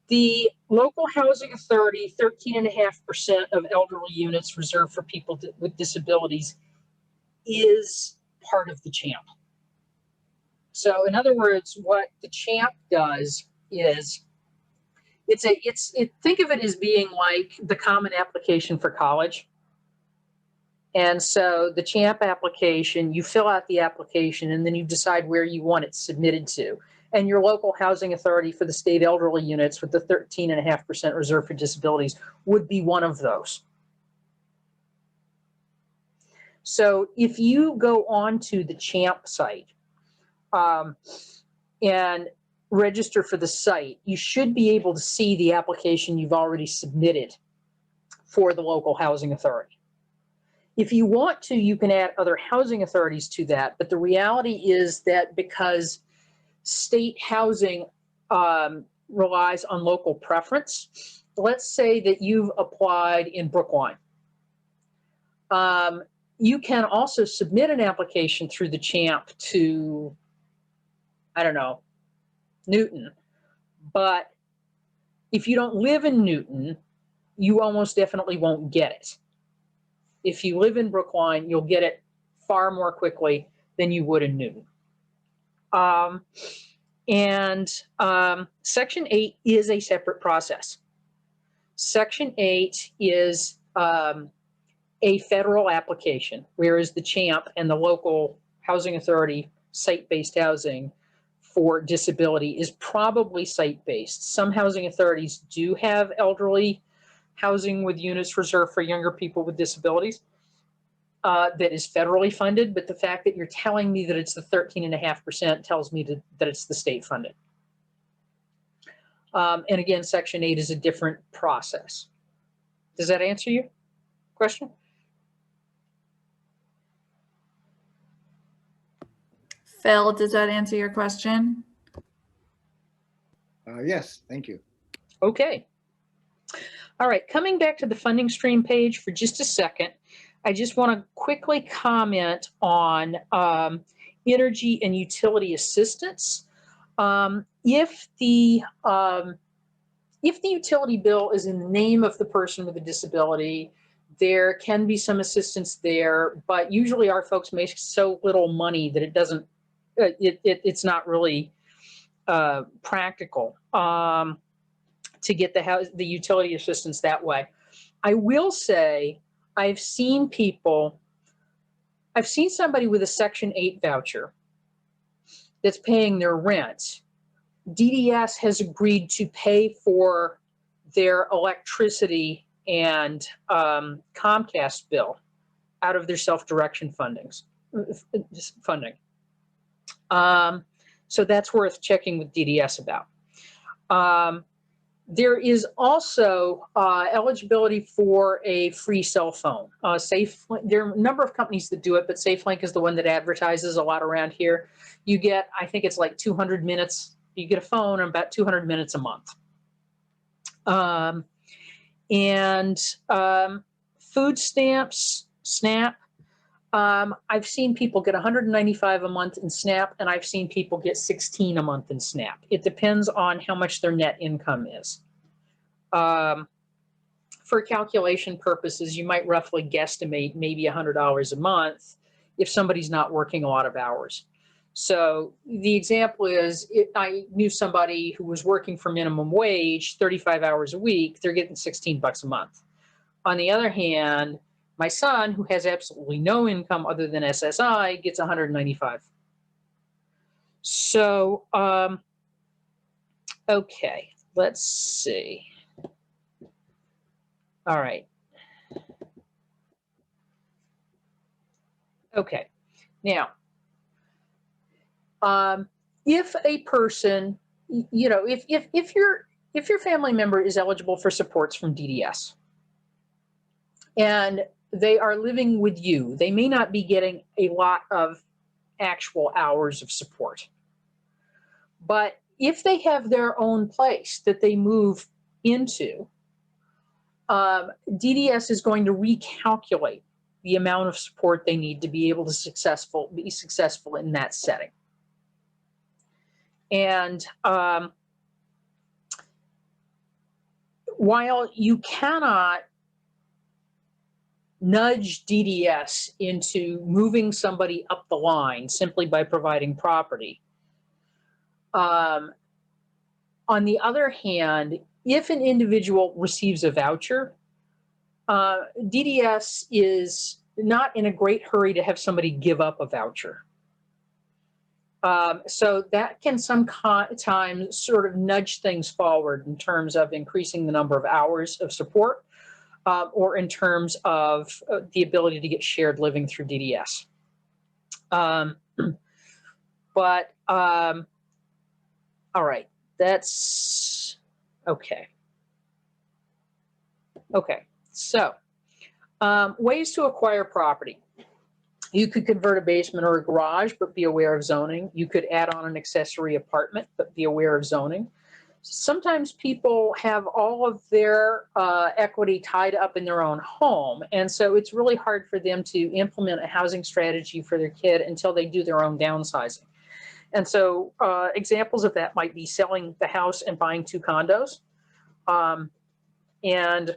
The local housing authority, 13.5% of elderly units reserved for people with disabilities, is part of the CHAMP. So in other words, what the CHAMP does is think of it as being like the common application for college. And so the CHAMP application, you fill out the application and then you decide where you want it submitted to. And your local housing authority for the state elderly units with the 13.5% reserved for disabilities would be one of those. So if you go onto the CHAMP site and register for the site, you should be able to see the application you've already submitted for the local housing authority. If you want to, you can add other housing authorities to that, but the reality is that because state housing relies on local preference, let's say that you've applied in Brookline. You can also submit an application through the CHAMP to, I don't know, Newton. But if you don't live in Newton, you almost definitely won't get it. If you live in Brookline, you'll get it far more quickly than you would in Newton. Section 8 is a separate process. Section 8 is a federal application, whereas the CHAMP and the local housing authority site-based housing for disability is probably site-based. Some housing authorities do have elderly housing with units reserved for younger people with disabilities that is federally funded, but the fact that you're telling me that it's the 13.5% tells me that it's the state funded. And again, Section 8 is a different process. Does that answer your question? Phil, does that answer your question? Yes, thank you. Okay. All right, coming back to the funding stream page for just a second, I just want to quickly comment on energy and utility assistance. If the utility bill is in the name of the person with a disability, there can be some assistance there, but usually our folks make so little money that it doesn't, it's not really practical to get the utility assistance that way. I will say I've seen somebody with a Section 8 voucher that's paying their rent. DDS has agreed to pay for their electricity and Comcast bill out of their self-direction fundings. funding. So that's worth checking with DDS about. There is also eligibility for a free cell phone. There are a number of companies that do it, but SafeLink is the one that advertises a lot around here. You get, I think it's like 200 minutes. You get a phone and about 200 minutes a month. Food stamps, SNAP. I've seen people get 195 a month in SNAP, and I've seen people get 16 a month in SNAP. It depends on how much their net income is. For calculation purposes, you might roughly guesstimate maybe $100 a month if somebody's not working a lot of hours. So the example is, I knew somebody who was working for minimum wage, 35 hours a week, they're getting 16 bucks a month. On the other hand, my son, who has absolutely no income other than SSI, gets 195. So, okay, let's see. All right. Okay. Now, if a person, you know, if your family member is eligible for supports from DDS and they are living with you, they may not be getting a lot of actual hours of support. But if they have their own place that they move into, DDS is going to recalculate the amount of support they need to be able to be successful in that setting. And while you cannot nudge DDS into moving somebody up the line simply by providing property, on the other hand, if an individual receives a voucher, DDS is not in a great hurry to have somebody give up a voucher. So that can sometimes sort of nudge things forward in terms of increasing the number of hours of support, or in terms of the ability to get shared living through DDS. All right, that's okay. Okay, so ways to acquire property. You could convert a basement or a garage, but be aware of zoning. You could add on an accessory apartment, but be aware of zoning. Sometimes people have all of their equity tied up in their own home, and so it's really hard for them to implement a housing strategy for their kid until they do their own downsizing. And so examples of that might be selling the house and buying 2 condos. And,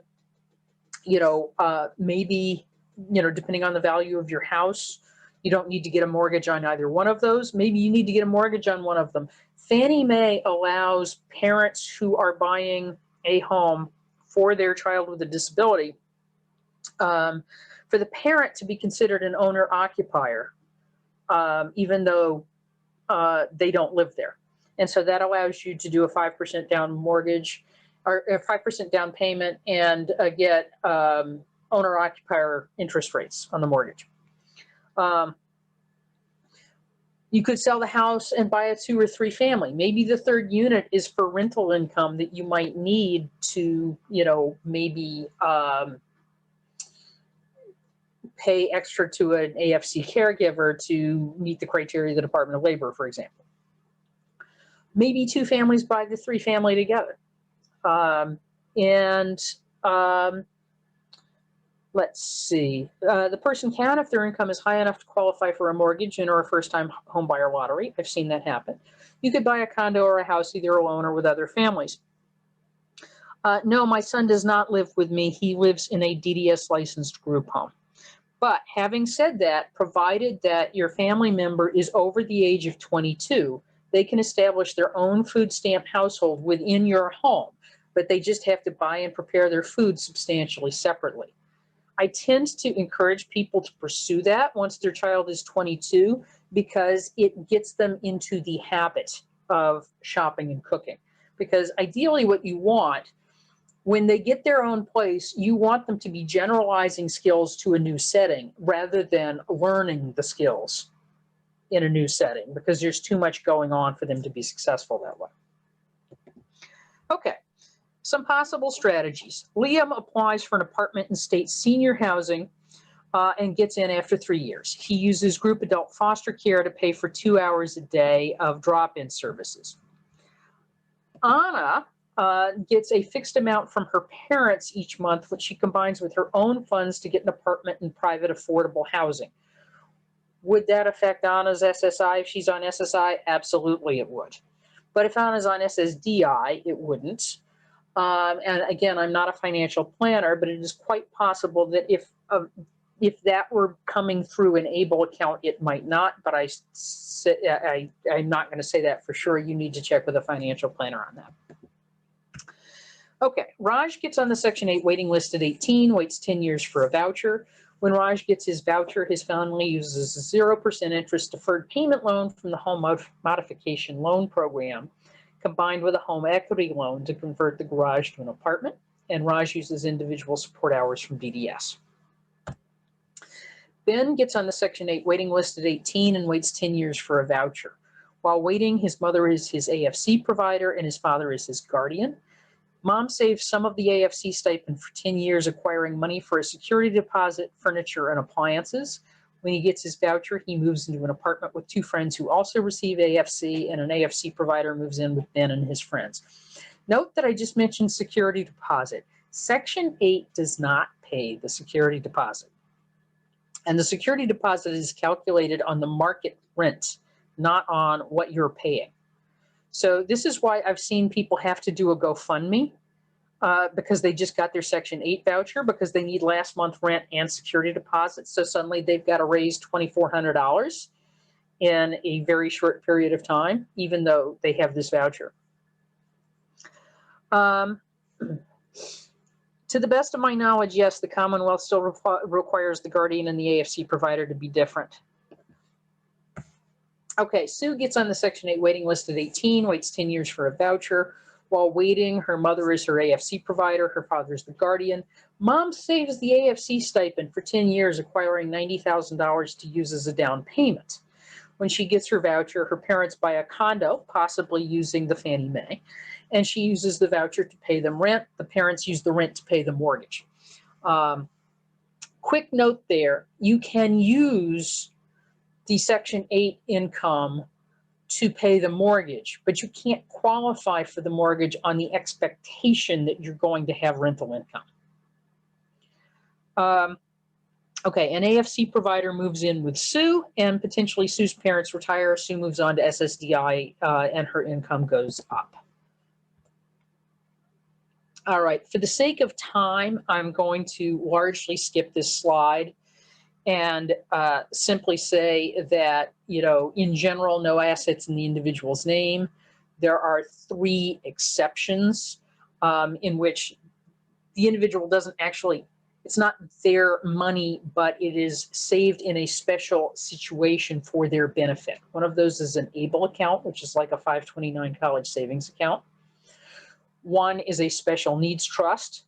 you know, maybe, you know, depending on the value of your house, you don't need to get a mortgage on either one of those. Maybe you need to get a mortgage on one of them. Fannie Mae allows parents who are buying a home for their child with a disability, for the parent to be considered an owner-occupier, even though they don't live there. And so that allows you to do a 5% down mortgage, or a 5% down payment, and get owner-occupier interest rates on the mortgage. You could sell the house and buy a 2 or 3 family. Maybe the 3rd unit is for rental income that you might need to, you know, maybe pay extra to an AFC caregiver to meet the criteria of the Department of Labor, for example. Maybe 2 families buy the 3 family together. Let's see. The person can, if their income is high enough to qualify for a mortgage and or a first-time home buyer lottery. I've seen that happen. You could buy a condo or a house either alone or with other families. No, my son does not live with me. He lives in a DDS licensed group home. But having said that, provided that your family member is over the age of 22, they can establish their own food stamp household within your home, but they just have to buy and prepare their food substantially separately. I tend to encourage people to pursue that once their child is 22, because it gets them into the habit of shopping and cooking. Because ideally what you want When they get their own place, you want them to be generalizing skills to a new setting rather than learning the skills in a new setting, because there's too much going on for them to be successful that way. Okay, some possible strategies. Liam applies for an apartment in state senior housing and gets in after 3 years. He uses group adult foster care to pay for 2 hours a day of drop-in services. Anna gets a fixed amount from her parents each month, which she combines with her own funds to get an apartment in private affordable housing. Would that affect Anna's SSI if she's on SSI? Absolutely it would. But if Anna's on SSDI, it wouldn't. And again, I'm not a financial planner, but it is quite possible that if that were coming through an ABLE account, it might not, but I'm not going to say that for sure. You need to check with a financial planner on that. Okay, Raj gets on the Section 8 waiting list at 18, waits 10 years for a voucher. When Raj gets his voucher, his family uses a 0% interest deferred payment loan from the Home Modification Loan Program, combined with a home equity loan to convert the garage to an apartment, and Raj uses individual support hours from DDS. Ben gets on the Section 8 waiting list at 18 and waits 10 years for a voucher. While waiting, his mother is his AFC provider and his father is his guardian. Mom saves some of the AFC stipend for 10 years, acquiring money for a security deposit, furniture, and appliances. When he gets his voucher, he moves into an apartment with 2 friends who also receive AFC, and an AFC provider moves in with Ben and his friends. Note that I just mentioned security deposit. Section 8 does not pay the security deposit. And the security deposit is calculated on the market rent, not on what you're paying. So this is why I've seen people have to do a GoFundMe because they just got their Section 8 voucher because they need last month rent and security deposit. So suddenly they've got to raise $2,400 in a very short period of time, even though they have this voucher. To the best of my knowledge, yes, the Commonwealth still requires the guardian and the AFC provider to be different. Okay, Sue gets on the Section 8 waiting list at 18, waits 10 years for a voucher. While waiting, her mother is her AFC provider, her father is the guardian. Mom saves the AFC stipend for 10 years, acquiring $90,000 to use as a down payment. When she gets her voucher, her parents buy a condo, possibly using the Fannie Mae, and she uses the voucher to pay them rent. The parents use the rent to pay the mortgage. Quick note there, you can use the Section 8 income to pay the mortgage, but you can't qualify for the mortgage on the expectation that you're going to have rental income. Okay, an AFC provider moves in with Sue, and potentially Sue's parents retire. Sue moves on to SSDI, and her income goes up. All right, for the sake of time, I'm going to largely skip this slide and simply say that, you know, in general, no assets in the individual's name. There are 3 exceptions in which the individual doesn't actually, it's not their money, but it is saved in a special situation for their benefit. One of those is an ABLE account, which is like a 529 college savings account. One is a special needs trust.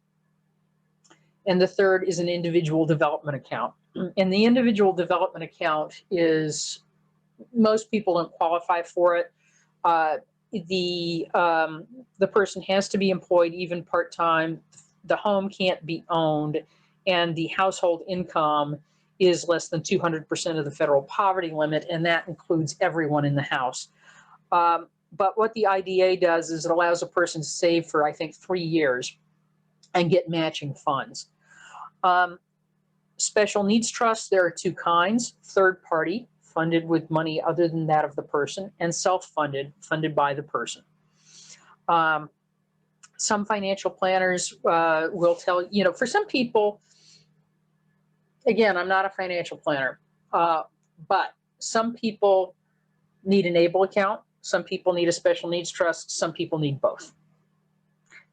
And the third is an individual development account. And the individual development account is, most people don't qualify for it. The person has to be employed, even part-time. The home can't be owned, and the household income is less than 200% of the federal poverty limit, and that includes everyone in the house. But what the IDA does is it allows a person to save for, I think, 3 years and get matching funds. Special needs trusts, there are 2 kinds: third party, funded with money other than that of the person, and self-funded, funded by the person. Some financial planners will tell, you know, for some people, again, I'm not a financial planner, but some people need an ABLE account, some people need a special needs trust, some people need both.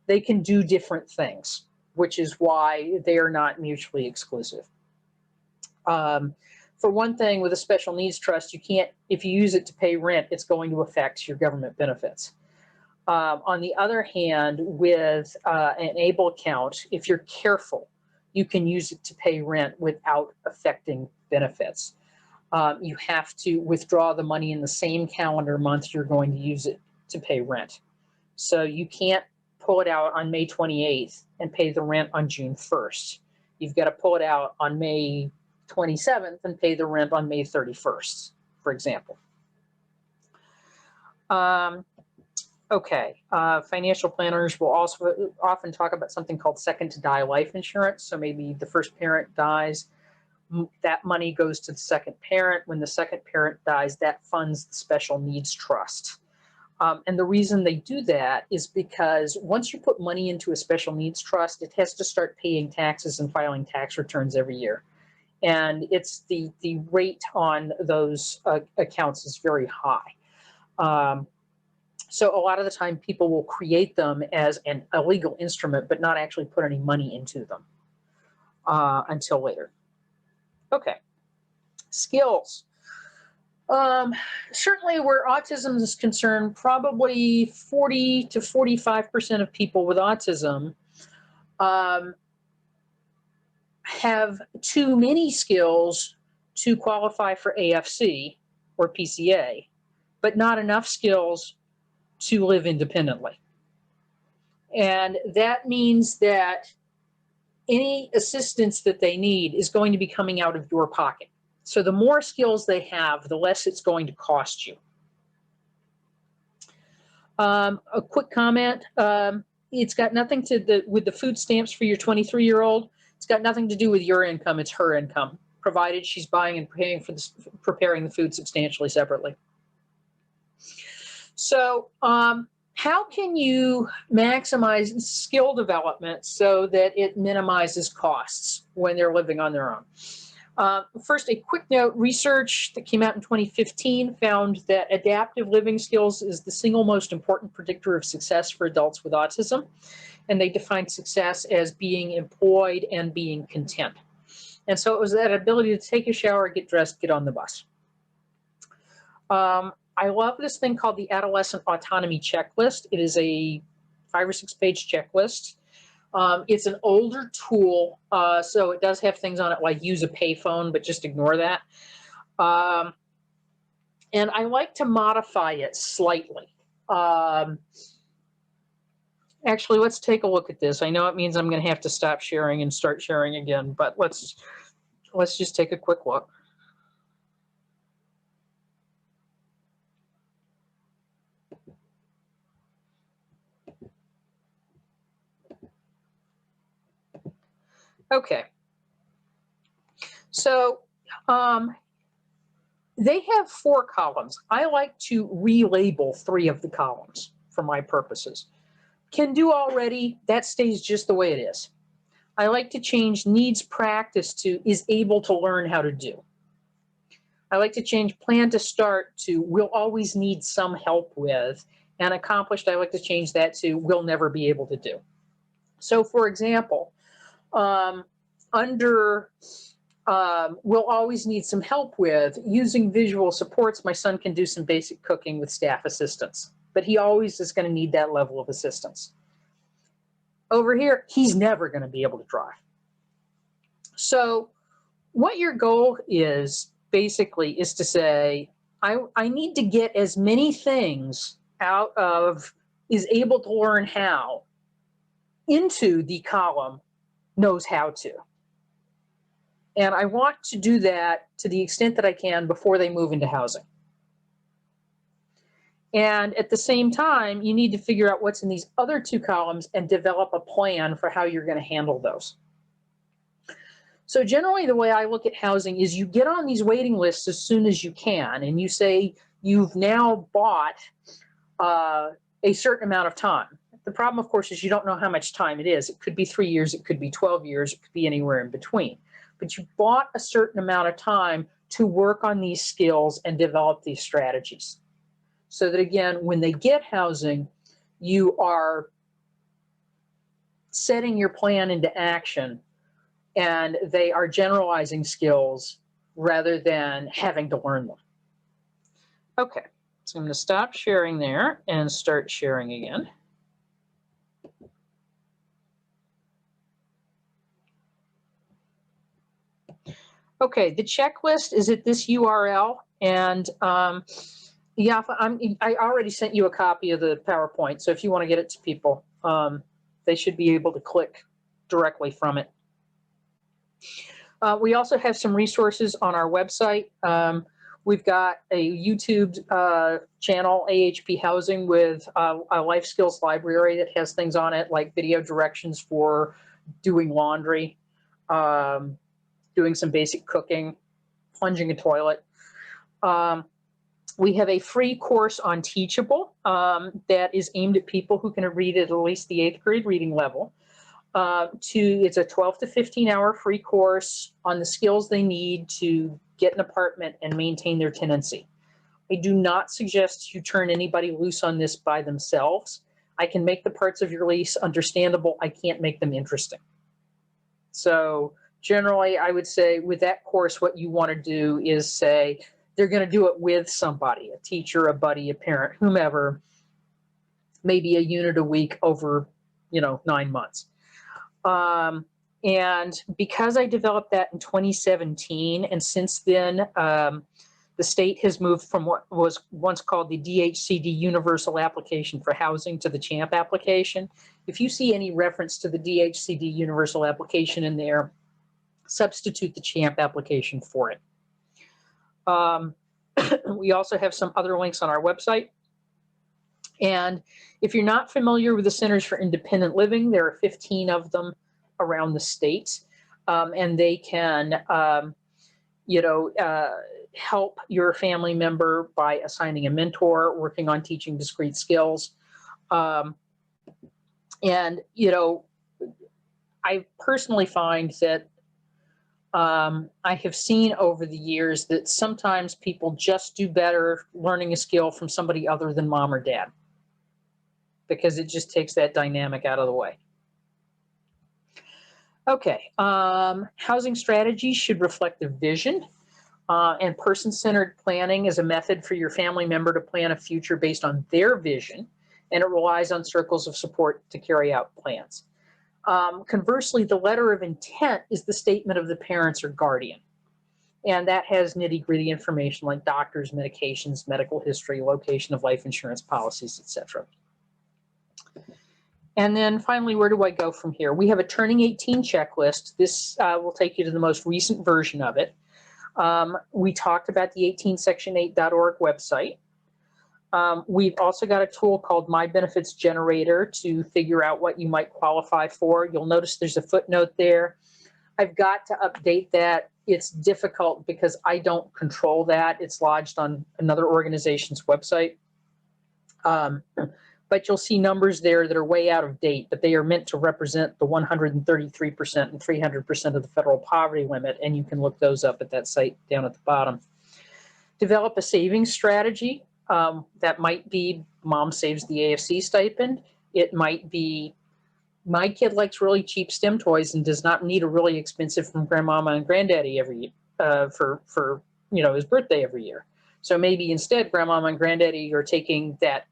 They can do different things, which is why they are not mutually exclusive. For one thing, with a special needs trust, you can't, if you use it to pay rent, it's going to affect your government benefits. On the other hand, with an ABLE account, if you're careful, you can use it to pay rent without affecting benefits. You have to withdraw the money in the same calendar month you're going to use it to pay rent. So you can't pull it out on May 28th and pay the rent on June 1st. You've got to pull it out on May 27th and pay the rent on May 31st, for example. Okay, financial planners will also often talk about something called second to die life insurance. So maybe the first parent dies, that money goes to the second parent. When the second parent dies, that funds the special needs trust. And the reason they do that is because once you put money into a special needs trust, it has to start paying taxes and filing tax returns every year. And it's the rate on those accounts is very high. So a lot of the time people will create them as a legal instrument, but not actually put any money into them until later. Okay, skills. Certainly where autism is concerned, probably 40 to 45% of people with autism have too many skills to qualify for AFC or PCA, but not enough skills to live independently. And that means that any assistance that they need is going to be coming out of your pocket. So the more skills they have, the less it's going to cost you. A quick comment, it's got nothing to do with the food stamps for your 23-year-old. It's got nothing to do with your income, it's her income, provided she's buying and paying for this, preparing the food substantially separately. So how can you maximize skill development so that it minimizes costs when they're living on their own? First, a quick note, research that came out in 2015 found that adaptive living skills is the single most important predictor of success for adults with autism. And they defined success as being employed and being content. And so it was that ability to take a shower, get dressed, get on the bus. I love this thing called the Adolescent Autonomy Checklist. It is a 5 or 6 page checklist. It's an older tool, so it does have things on it like use a payphone, but just ignore that. And I like to modify it slightly. Actually, let's take a look at this. I know it means I'm going to have to stop sharing and start sharing again, but let's just take a quick look. Okay. So they have 4 columns. I like to relabel 3 of the columns for my purposes. Can do already, that stays just the way it is. I like to change needs practice to is able to learn how to do. I like to change plan to start to will always need some help with, and accomplished, I like to change that to will never be able to do. So for example, under will always need some help with, using visual supports, my son can do some basic cooking with staff assistance, but he always is going to need that level of assistance. Over here, he's never going to be able to drive. So what your goal is basically is to say, I need to get as many things out of is able to learn how into the column knows how to. And I want to do that to the extent that I can before they move into housing. And at the same time, you need to figure out what's in these other 2 columns and develop a plan for how you're going to handle those. So generally, the way I look at housing is you get on these waiting lists as soon as you can, and you say you've now bought a certain amount of time. The problem, of course, is you don't know how much time it is. It could be 3 years, it could be 12 years, it could be anywhere in between. But you bought a certain amount of time to work on these skills and develop these strategies. So that, again, when they get housing, you are setting your plan into action and they are generalizing skills rather than having to learn them. Okay, So I'm going to stop sharing there and start sharing again. Okay, the checklist is at this URL, and yeah, I already sent you a copy of the PowerPoint, so if you want to get it to people, they should be able to click directly from it. We also have some resources on our website. We've got a YouTube channel, AHP Housing, with a life skills library that has things on it like video directions for doing laundry, doing some basic cooking, plunging a toilet. We have a free course on Teachable that is aimed at people who can read at least the 8th grade reading level. It's a 12 to 15 hour free course on the skills they need to get an apartment and maintain their tenancy. I do not suggest you turn anybody loose on this by themselves. I can make the parts of your lease understandable. I can't make them interesting. So generally, I would say with that course, what you want to do is say they're going to do it with somebody, a teacher, a buddy, a parent, whomever, maybe a unit a week over, 9 months. And because I developed that in 2017, and since then, the state has moved from what was once called the DHCD Universal Application for Housing to the CHAMP application. If you see any reference to the DHCD Universal Application in there, substitute the CHAMP application for it. We also have some other links on our website. And if you're not familiar with the Centers for Independent Living, there are 15 of them around the state, and they can, help your family member by assigning a mentor, working on teaching discrete skills. And, I personally find that I have seen over the years that sometimes people just do better learning a skill from somebody other than mom or dad, because it just takes that dynamic out of the way. Okay, housing strategies should reflect the vision, and person-centered planning is a method for your family member to plan a future based on their vision, and it relies on circles of support to carry out plans. Conversely, the letter of intent is the statement of the parents or guardian, and that has nitty-gritty information like doctors, medications, medical history, location of life insurance policies, etc. And then finally, where do I go from here? We have a Turning 18 checklist. This will take you to the most recent version of it. We talked about the 18section8.org website. We've also got a tool called My Benefits Generator to figure out what you might qualify for. You'll notice there's a footnote there. I've got to update that. It's difficult because I don't control that. It's lodged on another organization's website. But you'll see numbers there that are way out of date, but they are meant to represent the 133% and 300% of the federal poverty limit, and you can look those up at that site down at the bottom. Develop a savings strategy. That might be mom saves the AFC stipend. It might be my kid likes really cheap STEM toys and does not need a really expensive from grandmama and granddaddy every year for his birthday every year. So maybe instead grandmama and granddaddy are taking that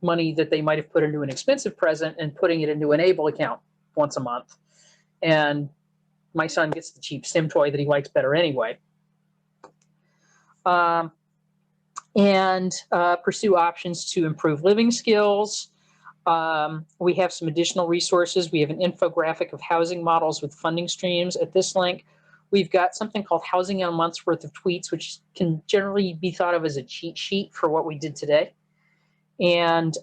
money that they might have put into an expensive present and putting it into an ABLE account once a month. And my son gets the cheap STEM toy that he likes better anyway. And pursue options to improve living skills. We have some additional resources. We have an infographic of housing models with funding streams at this link. We've got something called Housing in a Month's Worth of Tweets, which can generally be thought of as a cheat sheet for what we did today. And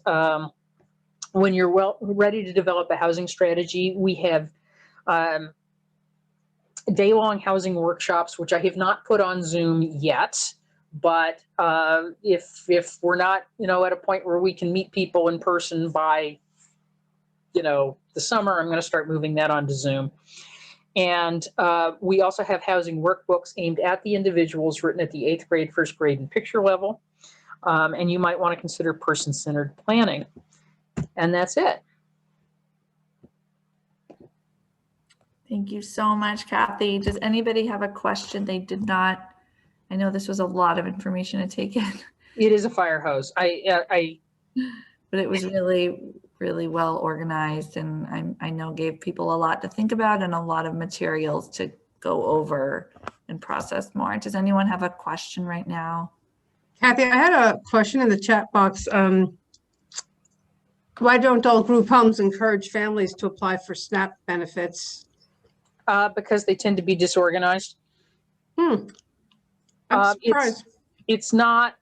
when you're ready to develop a housing strategy, we have day-long housing workshops, which I have not put on Zoom yet. But if we're not, at a point where we can meet people in person by, the summer, I'm going to start moving that onto Zoom. And we also have housing workbooks aimed at the individuals, written at the 8th grade, 1st grade, and picture level. And you might want to consider person-centered planning. And that's it. Thank you so much, Cathy. Does anybody have a question they did not? I know this was a lot of information to take in. It is a fire hose. But it was really, really well organized, and I know gave people a lot to think about and a lot of materials to go over and process more. Does anyone have a question right now? Kathy, I had a question in the chat box. Why don't all group homes encourage families to apply for SNAP benefits? Because they tend to be disorganized. I'm surprised. It's not,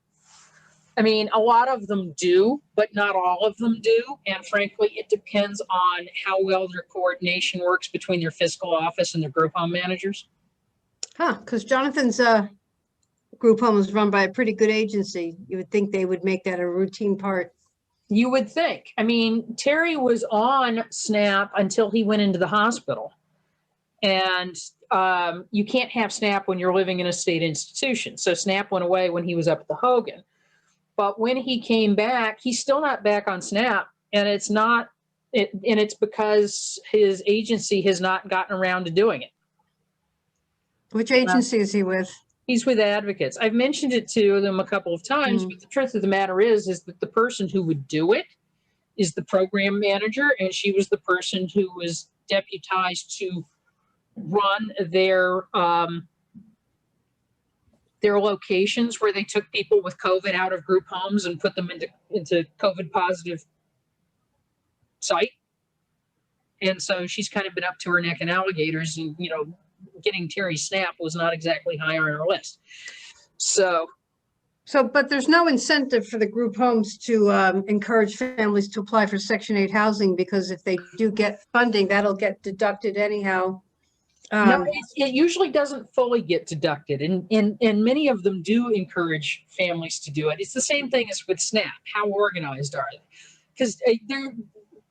I mean, a lot of them do, but not all of them do. And frankly, it depends on how well their coordination works between their fiscal office and their group home managers. Because Jonathan's group home is run by a pretty good agency. You would think they would make that a routine part. You would think. I mean, Terry was on SNAP until he went into the hospital. And you can't have SNAP when you're living in a state institution. So SNAP went away when he was up at the Hogan. But when he came back, he's still not back on SNAP. And it's not, and it's because his agency has not gotten around to doing it. Which agency is he with? He's with Advocates. I've mentioned it to them a couple of times, but the truth of the matter is that the person who would do it is the program manager, and she was the person who was deputized to run their locations where they took people with COVID out of group homes and put them into COVID positive site. And so she's kind of been up to her neck in alligators, and, you know, getting Terry SNAP was not exactly high on our list. So, but there's no incentive for the group homes to encourage families to apply for Section 8 housing, because if they do get funding, that'll get deducted anyhow. No, it usually doesn't fully get deducted, and many of them do encourage families to do it. It's the same thing as with SNAP. How organized are they? Because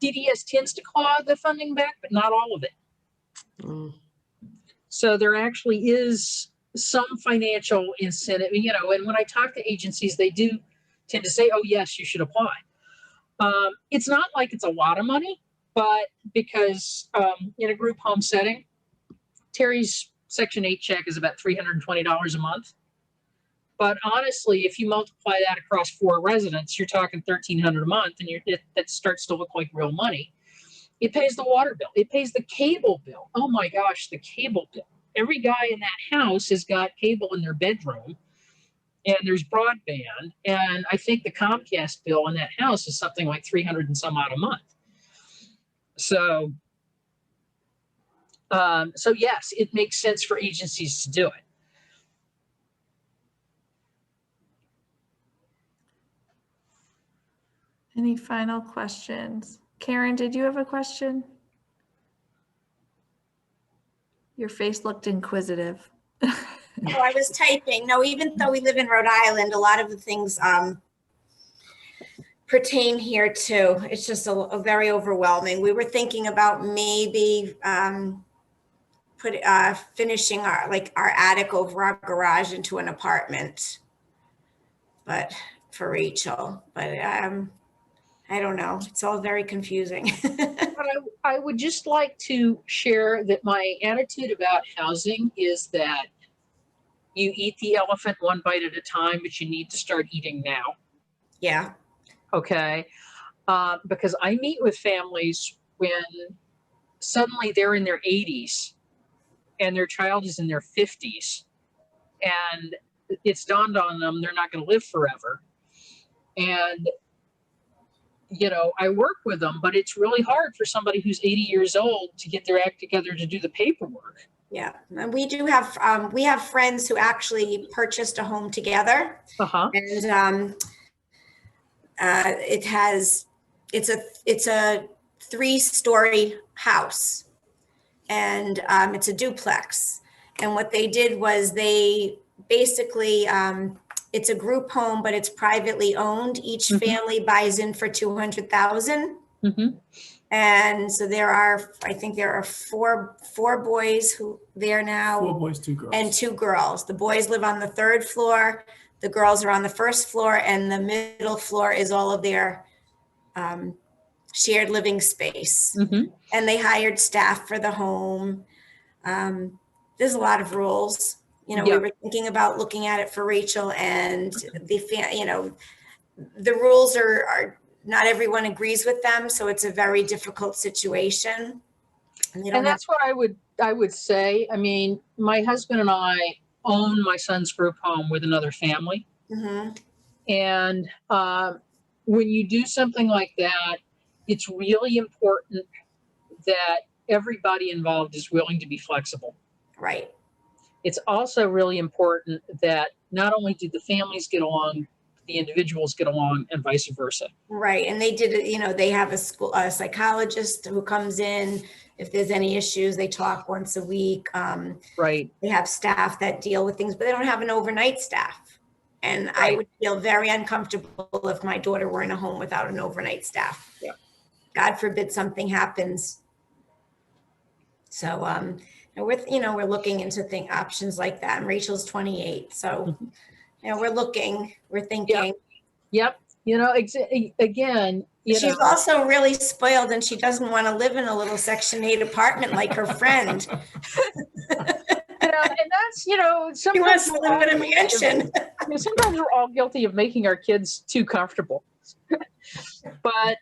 DDS tends to claw the funding back, but not all of it. So there actually is some financial incentive, you know, and when I talk to agencies, they do tend to say, oh, yes, you should apply. It's not like it's a lot of money, but because in a group home setting, Terry's Section 8 check is about $320 a month. But honestly, if you multiply that across 4 residents, you're talking $1,300 a month, and that starts to look like real money. It pays the water bill. It pays the cable bill. Oh my gosh, the cable bill. Every guy in that house has got cable in their bedroom, and there's broadband. And I think the Comcast bill in that house is something like $300 and some odd a month. So yes, it makes sense for agencies to do it. Any final questions? Karen, did you have a question? Your face looked inquisitive. No, I was typing. No, even though we live in Rhode Island, a lot of the things pertain here too. It's just a very overwhelming. We were thinking about maybe finishing our attic over our garage into an apartment, but for Rachel. But I don't know. It's all very confusing. But I would just like to share that my attitude about housing is that you eat the elephant one bite at a time, but you need to start eating now. Yeah. Okay. Because I meet with families when suddenly they're in their 80s and their child is in their 50s, and it's dawned on them they're not going to live forever. And you know, I work with them, but it's really hard for somebody who's 80 years old to get their act together to do the paperwork. Yeah, and we do have we have friends who actually purchased a home together, and it's a 3-story house, and it's a duplex. And what they did was they basically it's a group home, but it's privately owned. Each family buys in for $200,000. And so I think there are four boys who there now. 4 boys, 2 girls. And 2 girls. The boys live on the 3rd floor. The girls are on the 1st floor, and the middle floor is all of their shared living space. And they hired staff for the home. There's a lot of rules. You know, Yeah. we were thinking about looking at it for Rachel, and you know, the rules are not everyone agrees with them, so it's a very difficult situation. And they don't And that's what I would say. I mean, my husband and I own my son's group home with another family. Mhm. And when you do something like that, it's really important that everybody involved is willing to be flexible. Right. It's also really important that not only do the families get along, the individuals get along, and vice versa. Right. And they did it, you know, they have a psychologist who comes in. If there's any issues, they talk once a week. Right. They have staff that deal with things, but they don't have an overnight staff. And I Right. would feel very uncomfortable if my daughter were in a home without an overnight staff. Yeah. God forbid something happens. So, and we're looking into options like that. And Rachel's 28. So, we're thinking. Yep. You know, again, you She's know, also really spoiled, and she doesn't want to live in a little Section 8 apartment like her friend. and that's, you know, She wants sometimes to live in a mansion. sometimes we're all guilty of making our kids too comfortable. But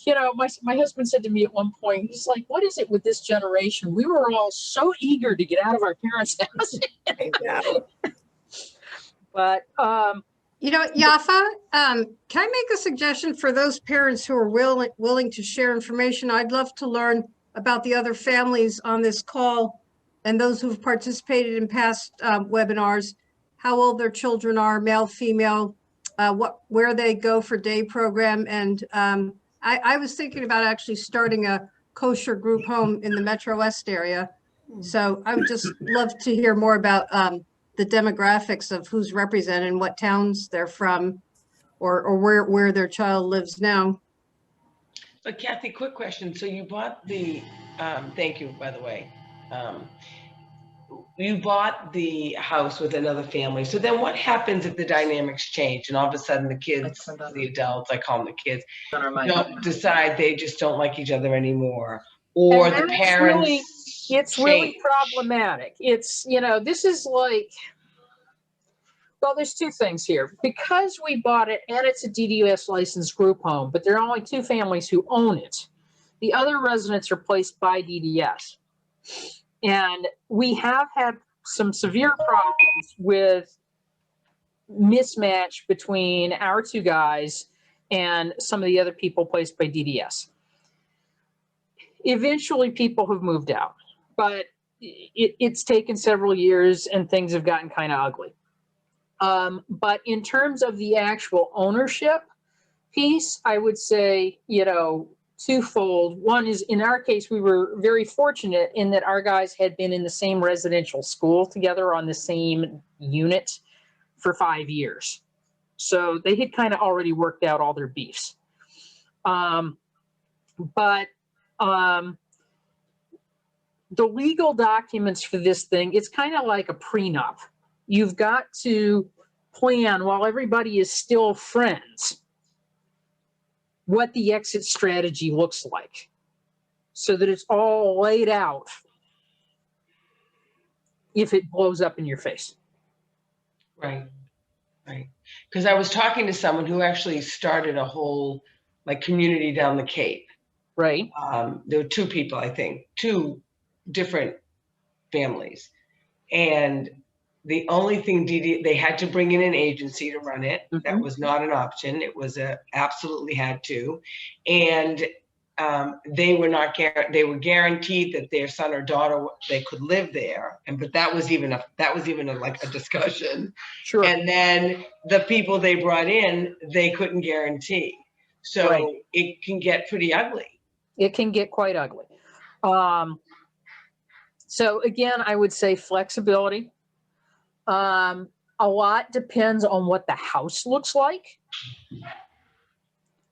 you know, my husband said to me at one point, he's like, "What is it with this generation? We were all so eager to get out of our parents' house." I know. But You know, Yafa, can I make a suggestion for those parents who are willing to share information? I'd love to learn about the other families on this call and those who've participated in past webinars, how old their children are, male, female, where they go for day program. And I was thinking about actually starting a kosher group home in the Metro West area. So I would just love to hear more about the demographics of who's represented and what towns they're from, or where their child lives now. But Cathy, quick question. So you bought the, thank you, by the way. You bought the house with another family. So then what happens if the dynamics change and all of a sudden the kids, the adults, I call them the kids, don't decide they just don't like each other anymore, or the parents it's really change. problematic. It's, you know, this is like, well, there's two things here. Because we bought it and it's a DDoS licensed group home, but there are only two families who own it. The other residents are placed by DDS. And we have had some severe problems with mismatch between our two guys and some of the other people placed by DDS. Eventually, people have moved out, but it's taken several years and things have gotten kind of ugly. But in terms of the actual ownership piece, I would say, you know, twofold. One is, in our case, we were very fortunate in that our guys had been in the same residential school together on the same unit for 5 years. So they had kind of already worked out all their beefs. But the legal documents for this thing, it's kind of like a prenup. You've got to plan while everybody is still friends what the exit strategy looks like so that it's all laid out if it blows up in your face. Right, right. Because I was talking to someone who actually started a whole like community down the Cape. Right. There were two people, I think, two different families. And the only thing they had to bring in an agency to run it. Mm-hmm. That was not an option. It was absolutely had to. And they were guaranteed that their son or daughter, they could live there. But that was even like a discussion. Sure. And then the people they brought in, they couldn't guarantee. So right. It can get pretty ugly. It can get quite ugly. So again, I would say flexibility. A lot depends on what the house looks like.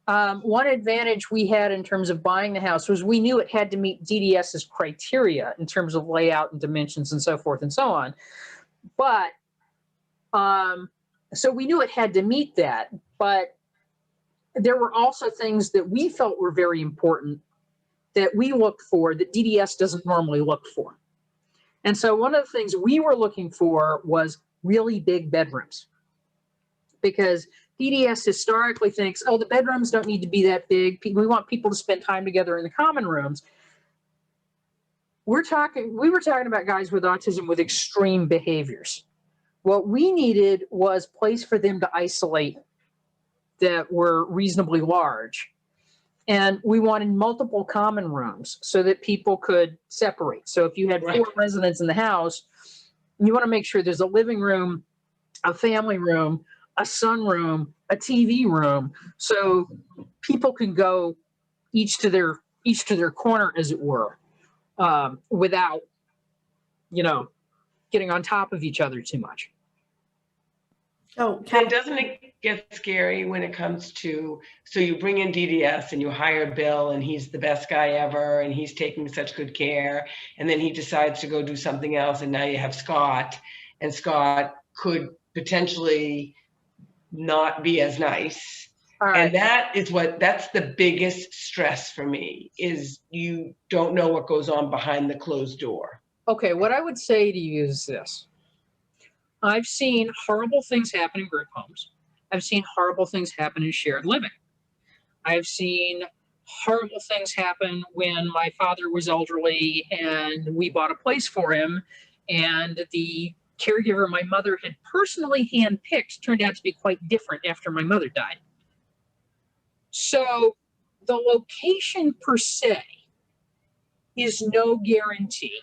One advantage we had in terms of buying the house was we knew it had to meet DDS's criteria in terms of layout and dimensions and so forth and so on. But so we knew it had to meet that, but there were also things that we felt were very important that we looked for that DDS doesn't normally look for. And so one of the things we were looking for was really big bedrooms, because DDS historically thinks, oh, the bedrooms don't need to be that big. We want people to spend time together in the common rooms. We were talking about guys with autism with extreme behaviors. What we needed was place for them to isolate that were reasonably large. And we wanted multiple common rooms so that people could separate. So if you had 4 residents in the house, you want to make sure there's a living room, a family room, a sunroom, a TV room, so people can go each to their corner, as it were, without, getting on top of each other too much. So And doesn't it get scary when it comes to, so you bring in DDS and you hire Bill and he's the best guy ever and he's taking such good care, and then he decides to go do something else, and now you have Scott, and Scott could potentially not be as nice. Right. And that's the biggest stress for me, is you don't know what goes on behind the closed door. Okay, what I would say to you is this. I've seen horrible things happen in group homes. I've seen horrible things happen in shared living. I've seen horrible things happen when my father was elderly and we bought a place for him, and the caregiver my mother had personally handpicked turned out to be quite different after my mother died. So the location per se is no guarantee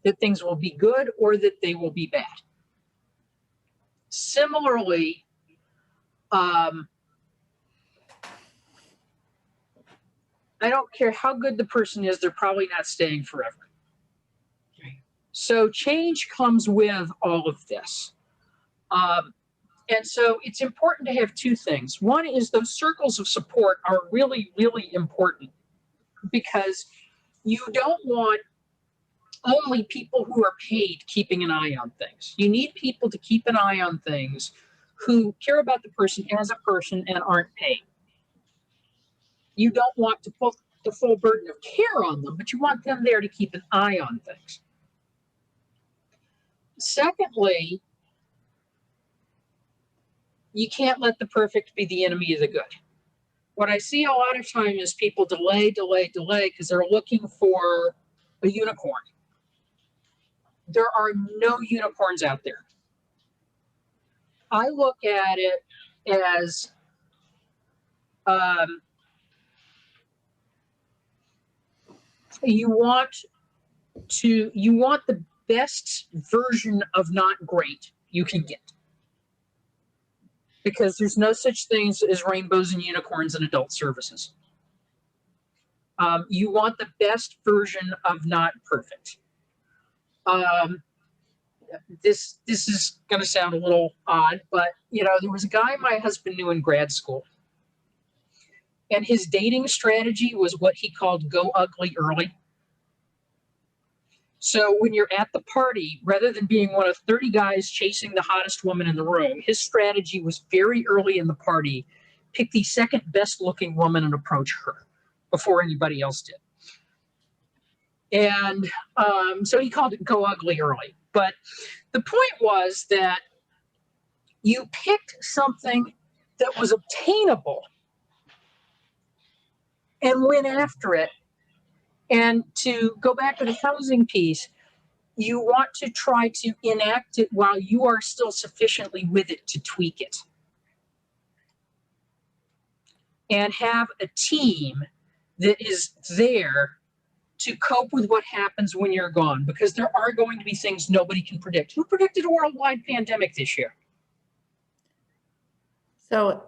that things will be good or that they will be bad. Similarly, I don't care how good the person is, they're probably not staying forever. So change comes with all of this. And so it's important to have 2 things. One is those circles of support are really, really important, because you don't want only people who are paid keeping an eye on things. You need people to keep an eye on things who care about the person as a person and aren't paid. You don't want to put the full burden of care on them, but you want them there to keep an eye on things. Secondly, you can't let the perfect be the enemy of the good. What I see a lot of time is people delay because they're looking for a unicorn. There are no unicorns out there. I look at it as you want the best version of not great you can get, because there's no such things as rainbows and unicorns in adult services. You want the best version of not perfect. This is going to sound a little odd, but there was a guy my husband knew in grad school, and his dating strategy was what he called go ugly early. So when you're at the party, rather than being one of 30 guys chasing the hottest woman in the room, his strategy was very early in the party, pick the second best looking woman and approach her before anybody else did. And so he called it go ugly early. But the point was that you picked something that was obtainable and went after it. And to go back to the housing piece, you want to try to enact it while you are still sufficiently with it to tweak it. And have a team that is there to cope with what happens when you're gone, because there are going to be things nobody can predict. Who predicted a worldwide pandemic this year? So,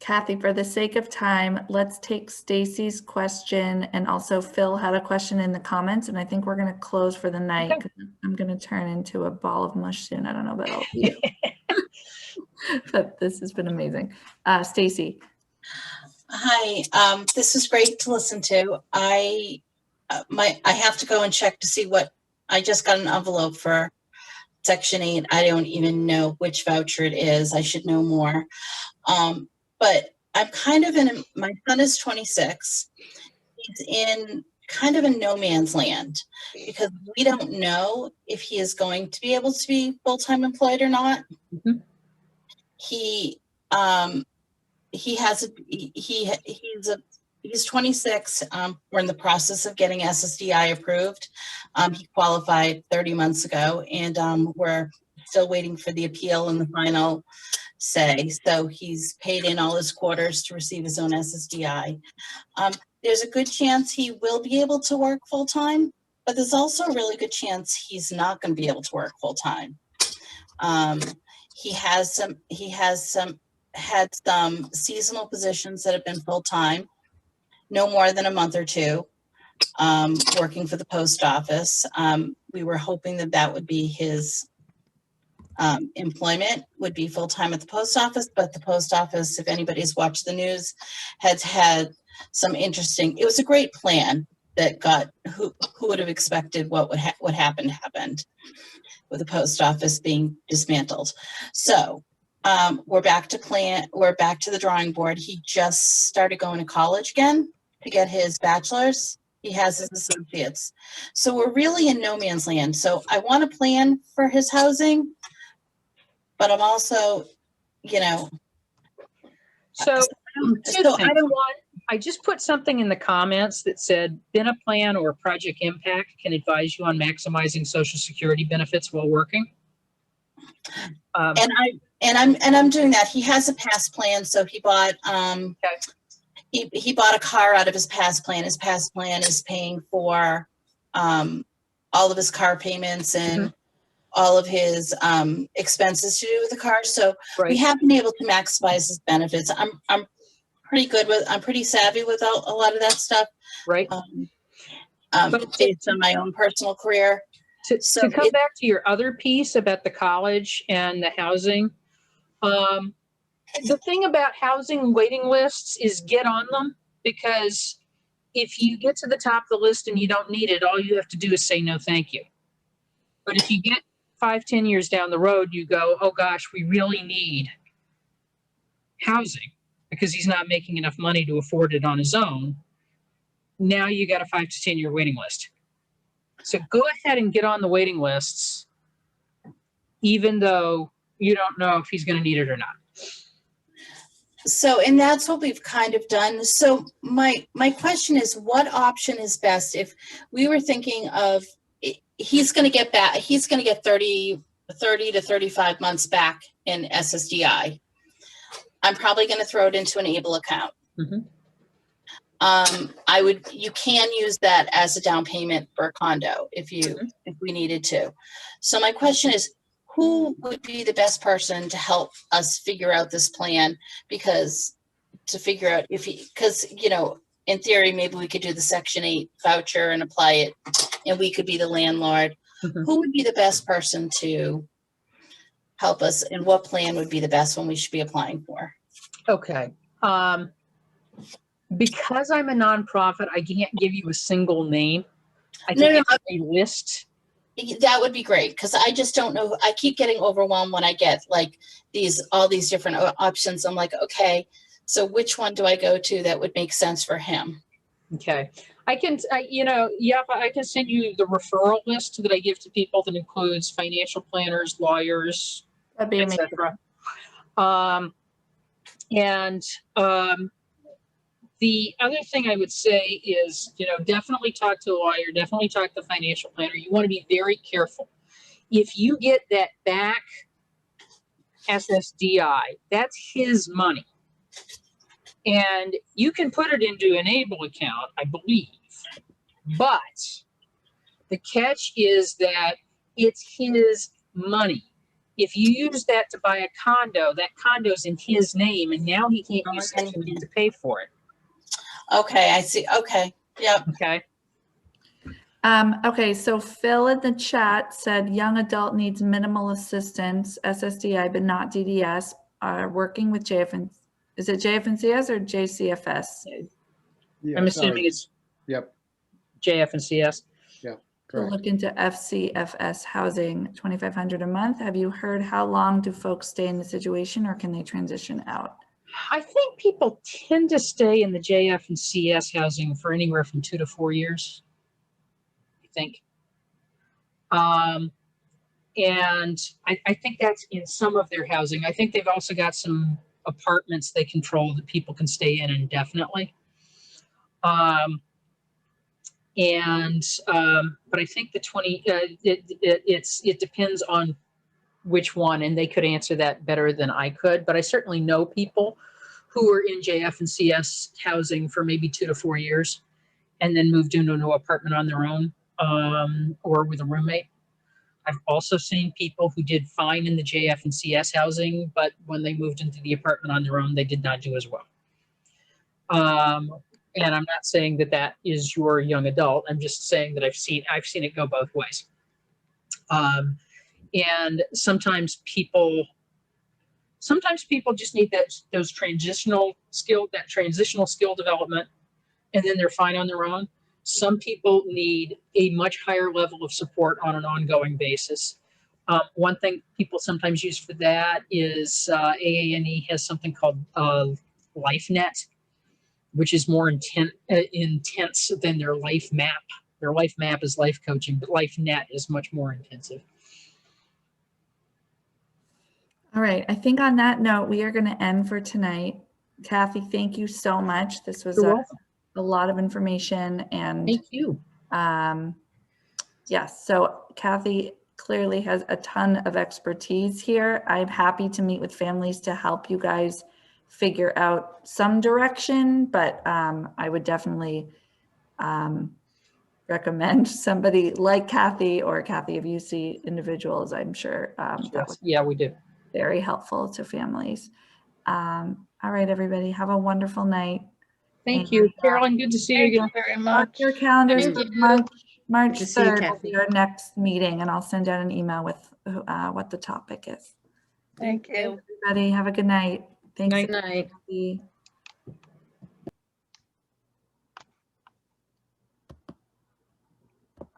Cathy, for the sake of time, let's take Stacy's question, and also Phil had a question in the comments, and I think we're going to close for the night. Okay. I'm going to turn into a ball of mush soon. I don't know about all of you, but this has been amazing. Stacy. Hi, this is great to listen to. I have to go and check to see what, I just got an envelope for Section 8. I don't even know which voucher it is. I should know more. But I'm kind of my son is 26. He's in kind of in no man's land because we don't know if he is going to be able to be full-time employed or not. Mhm. He's 26. We're in the process of getting SSDI approved. He qualified 30 months ago, and we're still waiting for the appeal and the final say. So he's paid in all his quarters to receive his own SSDI. There's a good chance he will be able to work full-time, but there's also a really good chance he's not going to be able to work full-time. He had some seasonal positions that have been full-time, no more than a month or two, working for the post office. We were hoping that would be his employment, would be full-time at the post office, but the post office, if anybody's watched the news, has had some interesting, it was a great plan that got, who would have expected what happened with the post office being dismantled. So we're back to the drawing board. He just started going to college again to get his bachelor's. He has his associates. So we're really in no man's land. So I want to plan for his housing, but I'm also, you know. So item one, I just put something in the comments that said, been a plan or project impact can advise you on maximizing Social Security benefits while working. And I'm doing that. He has a past plan, so he bought he bought a car out of his past plan. His past plan is paying for all of his car payments and all of his expenses to do with the car. So we have been able to maximize his benefits. I'm pretty savvy with a lot of that stuff. Right. Based on my own personal career. To come back to your other piece about the college and the housing, the thing about housing waiting lists is get on them, because if you get to the top of the list and you don't need it, all you have to do is say no thank you. But if you get 5-10 years down the road, you go, oh gosh, we really need housing because he's not making enough money to afford it on his own. Now you got a 5 to 10 year waiting list. So go ahead and get on the waiting lists, even though you don't know if he's going to need it or not. So, and that's what we've kind of done. So my question is, what option is best? If we were thinking of, he's going to get 30 to 35 months back in SSDI. I'm probably going to throw it into an ABLE account. You can use that as a down payment for a condo if we needed to. So my question is, who would be the best person to help us figure out this plan? Because you know, in theory, maybe we could do the Section 8 voucher and apply it, and we could be the landlord. Who would be the best person to help us, and what plan would be the best one we should be applying for? Okay. Because I'm a nonprofit, I can't give you a single name. I can give you a list. That would be great, because I just don't know. I keep getting overwhelmed when I get like all these different options. I'm like, okay, so which one do I go to that would make sense for him? Okay. I can send you the referral list that I give to people that includes financial planners, lawyers, etc. The other thing I would say is, definitely talk to a lawyer, definitely talk to the financial planner. You want to be very careful. If you get that back SSDI, that's his money. And you can put it into an ABLE account, I believe. But the catch is that it's his money. If you use that to buy a condo, that condo's in his name, and now he can't use Section 8 to pay for it. Okay, I see. Okay. Yep. Okay. Okay, so Phil in the chat said young adult needs minimal assistance, SSDI, but not DDS, working with JFN. Is it JFNCS or JCFS? Yeah, I'm assuming it's JFNCS. Yeah, To correct. look into FCFS housing, $2,500 a month. Have you heard how long do folks stay in the situation, or can they transition out? I think people tend to stay in the JF and CS housing for anywhere from 2 to 4 years, I think. And I think that's in some of their housing. I think they've also got some apartments they control that people can stay in indefinitely. But I think the 20, it depends on which one, and they could answer that better than I could. But I certainly know people who are in JF and CS housing for maybe 2 to 4 years, and then moved into a new apartment on their own, or with a roommate. I've also seen people who did fine in the JF and CS housing, but when they moved into the apartment on their own, they did not do as well. And I'm not saying that that is your young adult. I'm just saying that I've seen it go both ways. And sometimes people just need that transitional skill development, and then they're fine on their own. Some people need a much higher level of support on an ongoing basis. One thing people sometimes use for that is AANE has something called LifeNet, which is more intense than their Life Map. Their Life Map is life coaching, but LifeNet is much more intensive. All right. I think on that note, we are going to end for tonight. Cathy, thank you so much. This was a lot of information, and thank you. Yes, so Cathy clearly has a ton of expertise here. I'm happy to meet with families to help you guys figure out some direction, but I would definitely recommend somebody like Cathy, or Cathy, if you see individuals, I'm sure that would Yeah, we do. Very helpful to families. All right, everybody, have a wonderful night. Thank you, Carolyn. Good to see you again. Thank you very Mark much. your calendars Thank for you. March to see you, 3rd will Cathy. be our next meeting, and I'll send out an email with what the topic is. Thank you. Everybody, have a good night. Thanks. Night. Cathy.